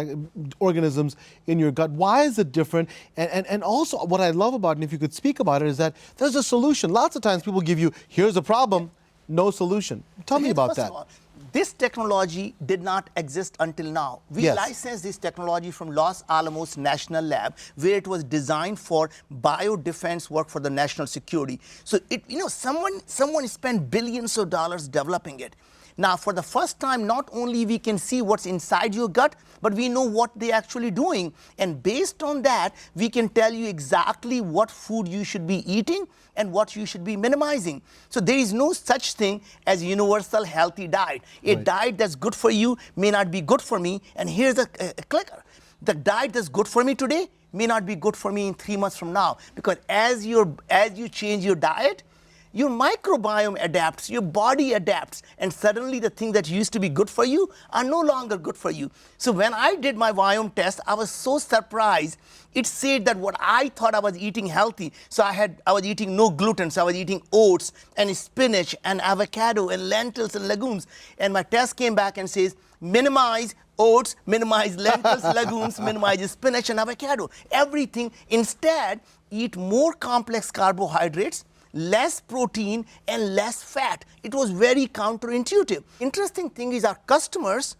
organisms in your gut? Why is it different? And also what I love about it, and if you could speak about it, is that there's a solution. Lots of times people give you, here's a problem, no solution. Tell me about that. This technology did not exist until now. We licensed this technology from Los Alamos National Lab, where it was designed for biodefense work for the national security. So someone spent billions of dollars developing it. Now, for the first time, not only we can see what's inside your gut, but we know what they're actually doing. And based on that, we can tell you exactly what food you should be eating and what you should be minimizing. So there is no such thing as universal healthy diet. A diet that's good for you may not be good for me. And here's a clicker. The diet that's good for me today may not be good for me in 3 months from now. Because as you change your diet, your microbiome adapts, your body adapts, and suddenly the things that used to be good for you are no longer good for you. So when I did my Viome test, I was so surprised. It said that what I thought I was eating healthy, so I was eating no gluten, so I was eating oats and spinach and avocado and lentils and legumes. And my test came back and says, minimize oats, minimize lentils, legumes, minimize spinach and avocado. Everything. Instead, eat more complex carbohydrates, less protein and less fat. It was very counterintuitive. Interesting thing is our customers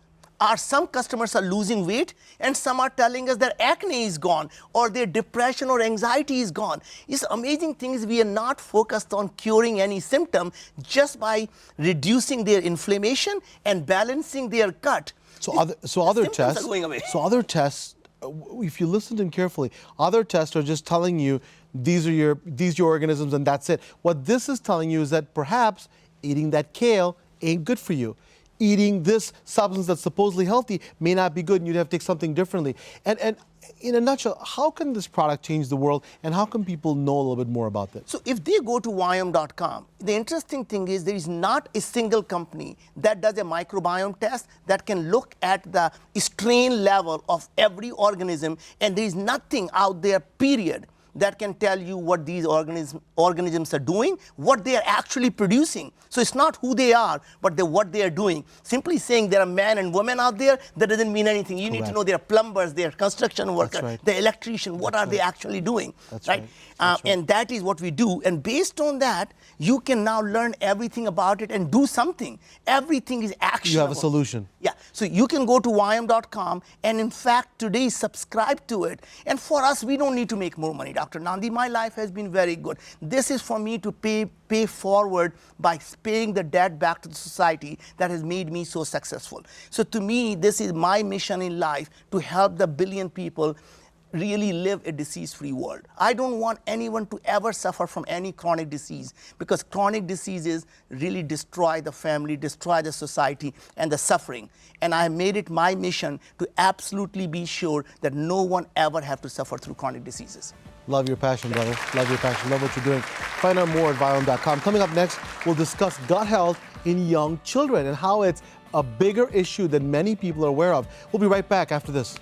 some customers are losing weight, and some are telling us their acne is gone, or their depression or anxiety is gone. It's amazing thing is we are not focused on curing any symptom just by reducing their inflammation and balancing their gut. So other tests are going away. So other tests, if you listen to them carefully, other tests are just telling you these are your organisms and that's it. What this is telling you is that perhaps eating that kale ain't good for you. Eating this substance that's supposedly healthy may not be good, and you'd have to take something differently. And in a nutshell, how can this product change the world, and how can people know a little bit more about this? So if they go to Viome.com, the interesting thing is there is not a single company that does a microbiome test that can look at the strain level of every organism, and there is nothing out there, period, that can tell you what these organisms are doing, what they are actually producing. So it's not who they are, but what they are doing. Simply saying there are men and women out there, that doesn't mean anything. You need to know they are plumbers, they are construction workers, the electrician, what are they actually doing, right? And that is what we do. And based on that, you can now learn everything about it and do something. Everything is actionable. You have a solution. Yeah, so you can go to Viome.com and in fact today subscribe to it. And for us, we don't need to make more money, Dr. Nandi. My life has been very good. This is for me to pay forward by paying the debt back to the society that has made me so successful. So to me, this is my mission in life, to help the billion people really live a disease-free world. I don't want anyone to ever suffer from any chronic disease, because chronic diseases really destroy the family, destroy the society, and the suffering. And I made it my mission to absolutely be sure that no one ever have to suffer through chronic diseases. Love your passion, brother. Love your passion. Love what you're doing. Find out more at Viome.com. Coming up next, we'll discuss gut health in young children and how it's a bigger issue than many people are aware of. We'll be right back after this.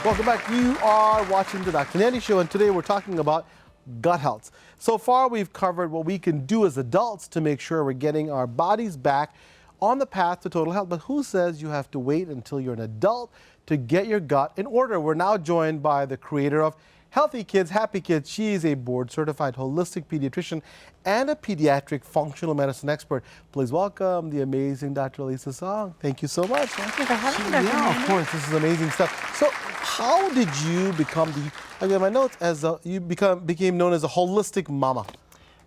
Welcome back. You are watching the Dr. Nandi Show, and today we're talking about gut health. So far, we've covered what we can do as adults to make sure we're getting our bodies back on the path to total health. But who says you have to wait until you're an adult to get your gut in order? We're now joined by the creator of Healthy Kids, Happy Kids. She is a board-certified holistic pediatrician and a pediatric functional medicine expert. Please welcome the amazing Dr. Lisa Song. Thank you so much. Thank you for having me, Dr. Yeah, of course. This is amazing stuff. So how did you become I got my notes, you became known as a holistic mama?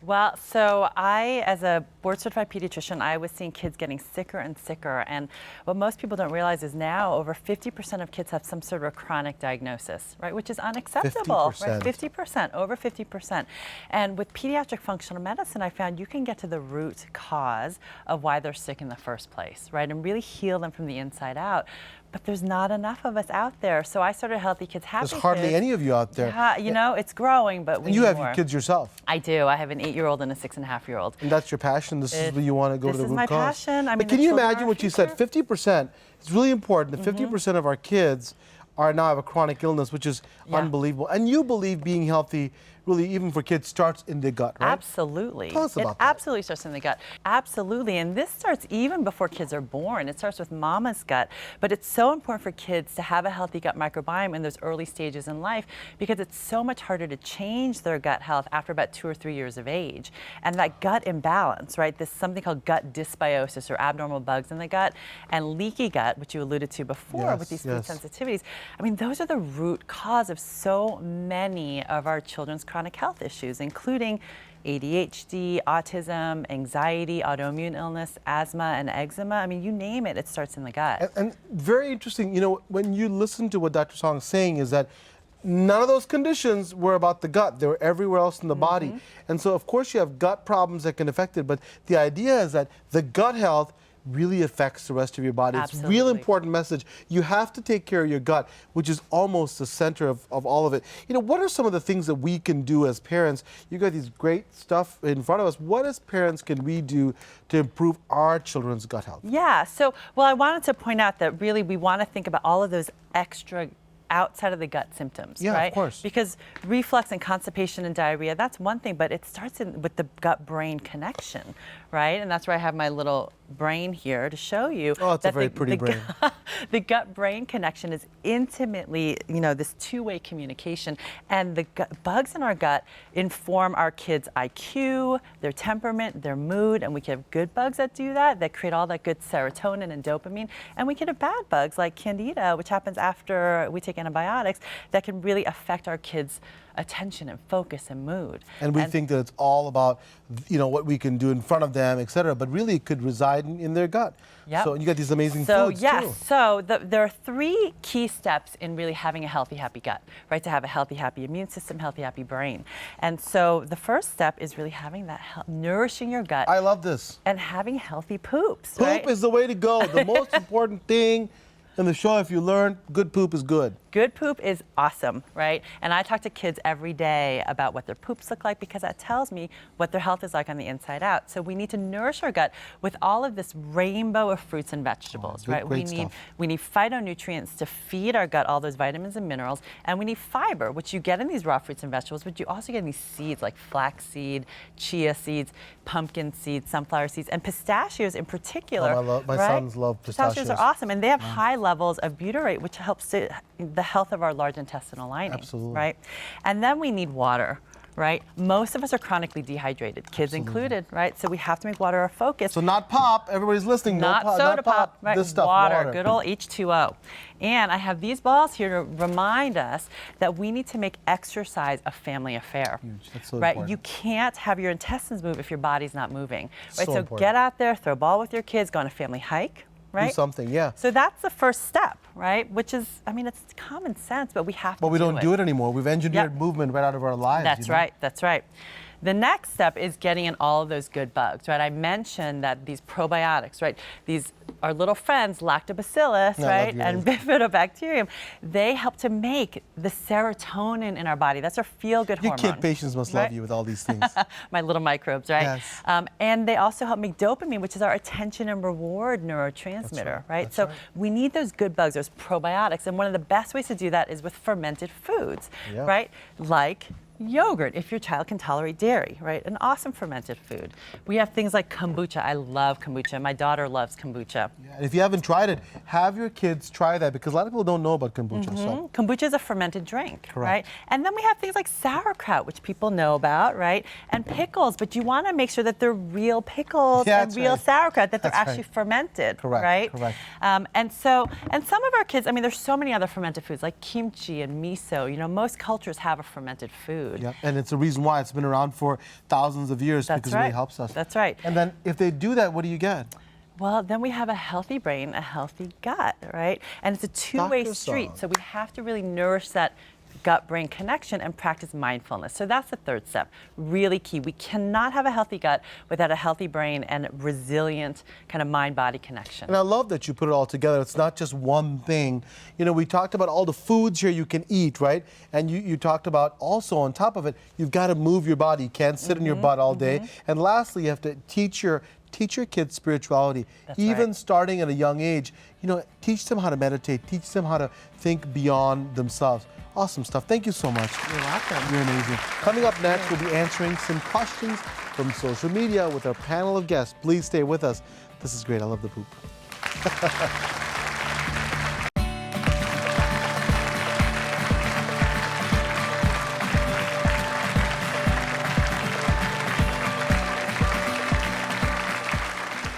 Well, so I, as a board-certified pediatrician, I was seeing kids getting sicker and sicker. And what most people don't realize is now over 50% of kids have some sort of a chronic diagnosis, right? Which is unacceptable, 50%. right? 50%, over 50%. And with pediatric functional medicine, I found you can get to the root cause of why they're sick in the first place, right? And really heal them from the inside out. But there's not enough of us out there. So I started Healthy Kids, Happy Kids. There's hardly any of you out there. Yeah, you know, it's growing, but we And you need have more. your kids yourself. I do. I have an 8-year-old and a 6.5-year-old. And that's your passion. This is where you want to go to the root cause. This is my passion. I mean, but can the you children imagine are what you said? future. 50%. It's really important that 50% of our kids are now have a chronic illness, which is unbelievable. And you believe being healthy, really, even for kids, starts in the gut, right? Absolutely. Tell us about it that. absolutely starts in the gut. Absolutely. And this starts even before kids are born. It starts with mama's gut. But it's so important for kids to have a healthy gut microbiome in those early stages in life, because it's so much harder to change their gut health after about 2 or 3 years of age. And that gut imbalance, right? This something called gut dysbiosis, or abnormal bugs in the gut, and leaky gut, which you alluded to before with these food sensitivities. I mean, those are the root cause of so many of our children's chronic health issues, including ADHD, autism, anxiety, autoimmune illness, asthma, and eczema. I mean, you name it, it starts in the gut. And very interesting, you know, when you listen to what Dr. Song is saying is that none of those conditions were about the gut. They were everywhere else in the body. And so, of course, you have gut problems that can affect it. But the idea is that the gut health really affects the rest of your body. Absolutely. It's a real important message. You have to take care of your gut, which is almost the center of all of it. You know, what are some of the things that we can do as parents? You got these great stuff in front of us. What as parents can we do to improve our children's gut health? Yeah, so, well, I wanted to point out that really we want to think about all of those extra outside of the gut symptoms, right? Of course. Because reflux and constipation and diarrhea, that's one thing, but it starts with the gut-brain connection, right? And that's where I have my little brain here to show you Oh, it's a that very pretty brain. the gut-brain connection is intimately, this two-way communication, and the bugs in our gut inform our kids' IQ, their temperament, their mood, and we can have good bugs that do that create all that good serotonin and dopamine, and we can have bad bugs like Candida, which happens after we take antibiotics, that can really affect our kids' attention and focus and mood. And we think that it's all about, what we can do in front of them, et cetera, but really it could reside in their gut. Yep. So you got these amazing foods too. So there are 3 key steps in really having a healthy, happy gut, right? To have a healthy, happy immune system, healthy, happy brain. And so the first step is really having that, nourishing your gut. I love this. And having healthy poops, Poop right? is the way to go. The most important thing in the show, if you learn, good poop is good. Good poop is awesome, right? And I talk to kids every day about what their poops look like, because that tells me what their health is like on the inside out. So we need to nourish our gut with all of this rainbow of fruits and vegetables, right? Great stuff. We need phytonutrients to feed our gut all those vitamins and minerals, and we need fiber, which you get in these raw fruits and vegetables, but you also get in these seeds like flaxseed, chia seeds, pumpkin seeds, sunflower seeds, and pistachios in particular. My right? sons love pistachios. Pistachios are awesome, and they have high levels of butyrate, which helps the health of our large intestinal lining. Absolutely. Right? And then we need water. Right? Most of us are chronically dehydrated, kids included, right? So we have to make water our focus. So not pop, everybody's listening. Not no soda pop, right? This stuff, water, good old H2O. And I have these balls here to remind us that we need to make exercise a family affair. Huge. That's so right? important. You can't have your intestines move if your body's not moving. Right? So So important. get out there, throw a ball with your kids, go on a family hike. Right? Do something, yeah. So that's the first step, right? Which is, it's common sense, but we have to But we don't do it anymore. We've engineered movement right out of our lives. That's right, that's right. The next step is getting in all of those good bugs, right? I mentioned that these probiotics, right? These are little friends, lactobacillus, right? And bifidobacterium. They help to make the serotonin in our body. That's our feel-good hormone. Your kid patients must love you with all these things. My little microbes, right? Yes. And they also help make dopamine, which is our attention and reward neurotransmitter, right? That's So right. we need those good bugs, those probiotics. And one of the best ways to do that is with fermented foods, Yeah. right? Like yogurt, if your child can tolerate dairy, right? An awesome fermented food. We have things like kombucha. I love kombucha. My daughter loves kombucha. Yeah, and if you haven't tried it, have your kids try that, because a lot of people don't know about kombucha. So. Kombucha is a fermented drink, Correct. right? And then we have things like sauerkraut, which people know about, right? And pickles, but you want to make sure that they're real pickles Yeah, and that's real right. sauerkraut, that they're That's actually right. fermented, Correct, right? correct. And some of our kids, there's so many other fermented foods like kimchi and miso. Most cultures have a fermented food. Yeah, and it's a reason why it's been around for thousands of years, That's because it right. really helps us. That's right. And then if they do that, what do you get? Well, then we have a healthy brain, a healthy gut, right? And it's a two-way Dr. street. Song. So we have to really nourish that gut-brain connection and practice mindfulness. So that's the third step, really key. We cannot have a healthy gut without a healthy brain and resilient kind of mind-body connection. And I love that you put it all together. It's not just one thing. We talked about all the foods here you can eat, right? And you talked about also on top of it, you've got to move your body. You can't sit in your butt all day. And lastly, you have to teach your kids spirituality. That's Even right. starting at a young age, teach them how to meditate, teach them how to think beyond themselves. Awesome stuff. Thank you so much. You're welcome. You're amazing. Coming up next, we'll be answering some questions from social media with our panel of guests. Please stay with us. This is great. I love the poop.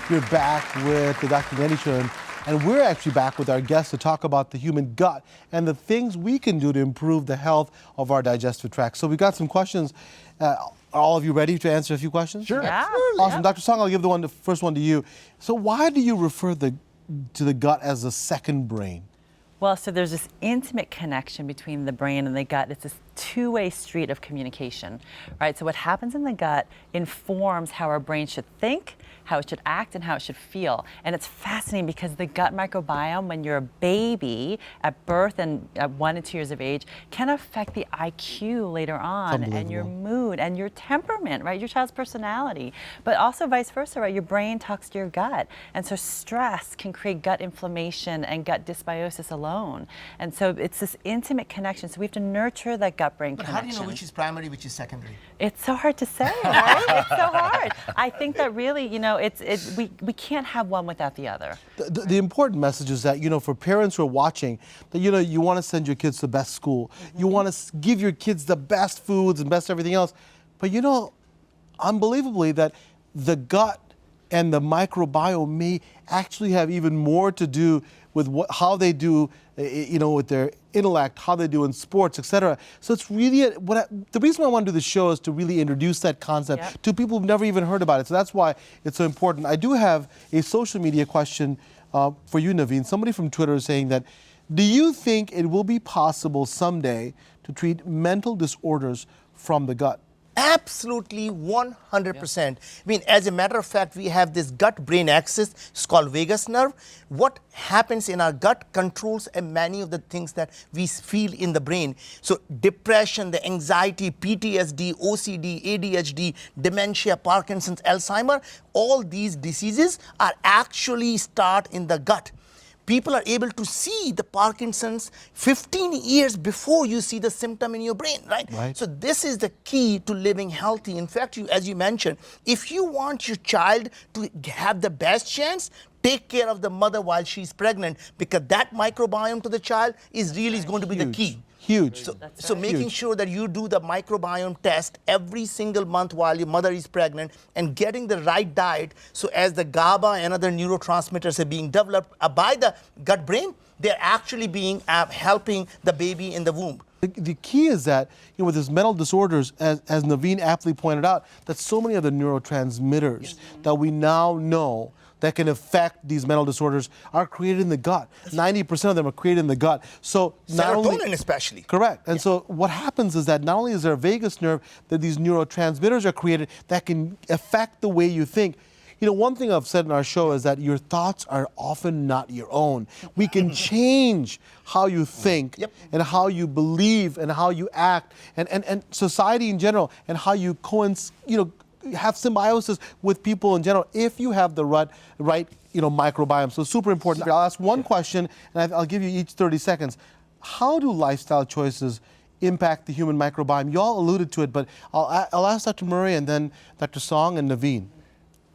We're back with the Dr. Nandi Show, and we're actually back with our guests to talk about the human gut and the things we can do to improve the health of our digestive tract. So we got some questions. Are all of you ready to answer a few questions? Sure. Yeah. Awesome. Dr. Song, I'll give the first one to you. So why do you refer to the gut as a second brain? Well, so there's this intimate connection between the brain and the gut. It's this two-way street of communication, right? So what happens in the gut informs how our brain should think, how it should act, and how it should feel. And it's fascinating because the gut microbiome, when you're a baby at birth and at 1 and 2 years of age, can affect the IQ later on and your mood and your temperament, right? Your child's personality. But also vice versa, right? Your brain talks to your gut. And so stress can create gut inflammation and gut dysbiosis alone. And so it's this intimate connection. So we have to nurture that gut gut-brain But connection. how do you know which is primary, which is secondary? It's so hard to say, right? It's so hard. I think that really, we can't have one without the other. The important message is that, for parents who are watching, that, you want to send your kids to the best school. You want to give your kids the best foods and best everything else. But, unbelievably, that the gut and the microbiome may actually have even more to do with how they do, with their intellect, how they do in sports, etc. So it's really, the reason why I want to do this show is to really introduce that concept to people who've never even heard about it. So that's why it's so important. I do have a social media question for you, Naveen. Somebody from Twitter is saying that, do you think it will be possible someday to treat mental disorders from the gut? Absolutely 100%. I mean, as a matter of fact, we have this gut-brain axis. It's called vagus nerve. What happens in our gut controls many of the things that we feel in the brain. So depression, the anxiety, PTSD, OCD, ADHD, dementia, Parkinson's, Alzheimer, all these diseases are actually start in the gut. People are able to see the Parkinson's 15 years before you see the symptom in your brain, right? So this is the key to living healthy. In fact, as you mentioned, if you want your child to have the best chance, take care of the mother while she's pregnant, because that microbiome to the child is really going to be the key. Huge. So making sure that you do the microbiome test every single month while your mother is pregnant, and getting the right diet, so as the GABA and other neurotransmitters are being developed by the gut brain, they're actually being helping the baby in the womb. The key is that, with these mental disorders, as Naveen aptly pointed out, that so many of the neurotransmitters that we now know that can affect these mental disorders are created in the gut. 90% of them are created in the gut. So serotonin especially. Correct. And so what happens is that not only is there a vagus nerve, that these neurotransmitters are created that can affect the way you think. One thing I've said in our show is that your thoughts are often not your own. We can change how you think and how you believe and how you act, and society in general, and how you have symbiosis with people in general if you have the right microbiome. So super important. I'll ask one question, and I'll give you each 30 seconds. How do lifestyle choices impact the human microbiome? You all alluded to it, but I'll ask Dr. Murray and then Dr. Song and Naveen.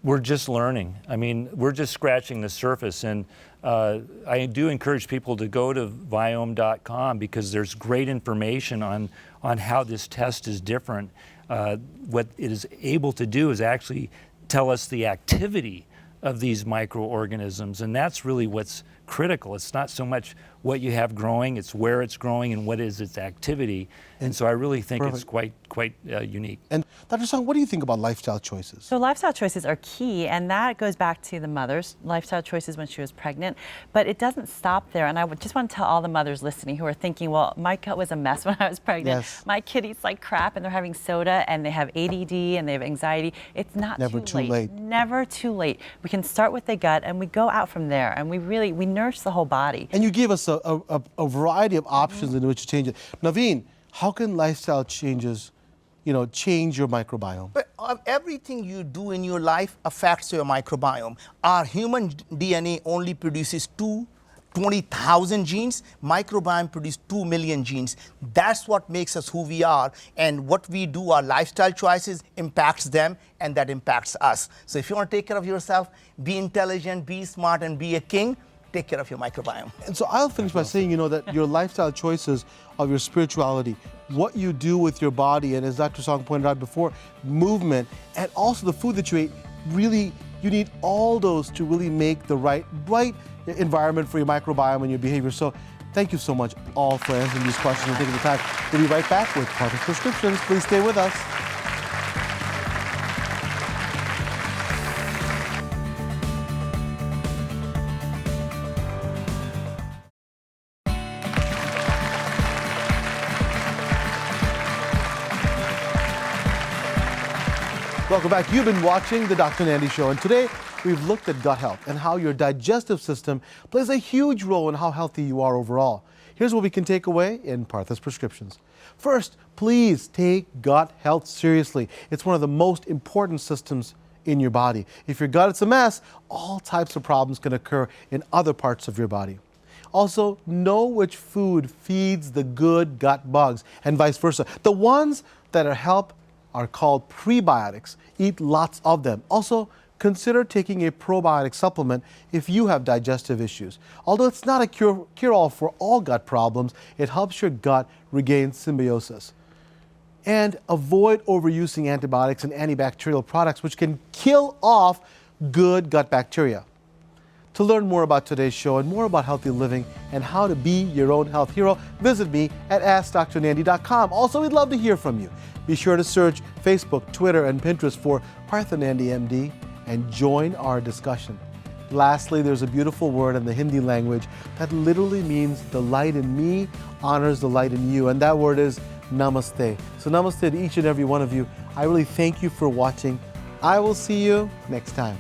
We're just learning. I mean, we're just scratching the surface, and I do encourage people to go to Viome.com, because there's great information on how this test is different. What it is able to do is actually tell us the activity of these microorganisms, and that's really what's critical. It's not so much what you have growing, it's where it's growing and what is its activity. And so I really think it's quite unique. And Dr. Song, what do you think about lifestyle choices? So lifestyle choices are key, and that goes back to the mother's lifestyle choices when she was pregnant. But it doesn't stop there, and I just want to tell all the mothers listening who are thinking, well, my gut was a mess when I was pregnant. My kid eats like crap, and they're having soda, and they have ADD, and they have anxiety. It's not too late. Never too late. We can start with the gut, and we go out from there, and we nurse the whole body. And you gave us a variety of options in which to change it. Naveen, how can lifestyle changes, change your microbiome? But everything you do in your life affects your microbiome. Our human DNA only produces 20,000 genes. Microbiome produces 2 million genes. That's what makes us who we are. And what we do, our lifestyle choices, impacts them, and that impacts us. So if you want to take care of yourself, be intelligent, be smart, and be a king, take care of your microbiome. And so I'll finish by saying, that your lifestyle choices of your spirituality, what you do with your body, and as Dr. Song pointed out before, movement, and also the food that you ate, really, you need all those to really make the right environment for your microbiome and your behavior. So thank you so much all for answering these questions and taking the time. We'll be right back with Partha's Prescriptions. Please stay with us. Welcome back. You've been watching the Dr. Nandi Show, and today we've looked at gut health and how your digestive system plays a huge role in how healthy you are overall. Here's what we can take away in Partha's Prescriptions. First, please take gut health seriously. It's one of the most important systems in your body. If your gut is a mess, all types of problems can occur in other parts of your body. Also, know which food feeds the good gut bugs and vice versa. The ones that are called prebiotics. Eat lots of them. Also, consider taking a probiotic supplement if you have digestive issues. Although it's not a cure-all for all gut problems, it helps your gut regain symbiosis. And avoid overusing antibiotics and antibacterial products, which can kill off good gut bacteria. To learn more about today's show and more about healthy living and how to be your own health hero, visit me at AskDrNandi.com. Also, we'd love to hear from you. Be sure to search Facebook, Twitter, and Pinterest for Partha Nandi, MD, and join our discussion. Lastly, there's a beautiful word in the Hindi language that literally means the light in me honors the light in you, and that word is namaste. So namaste to each and every one of you. I really thank you for watching. I will see you next time.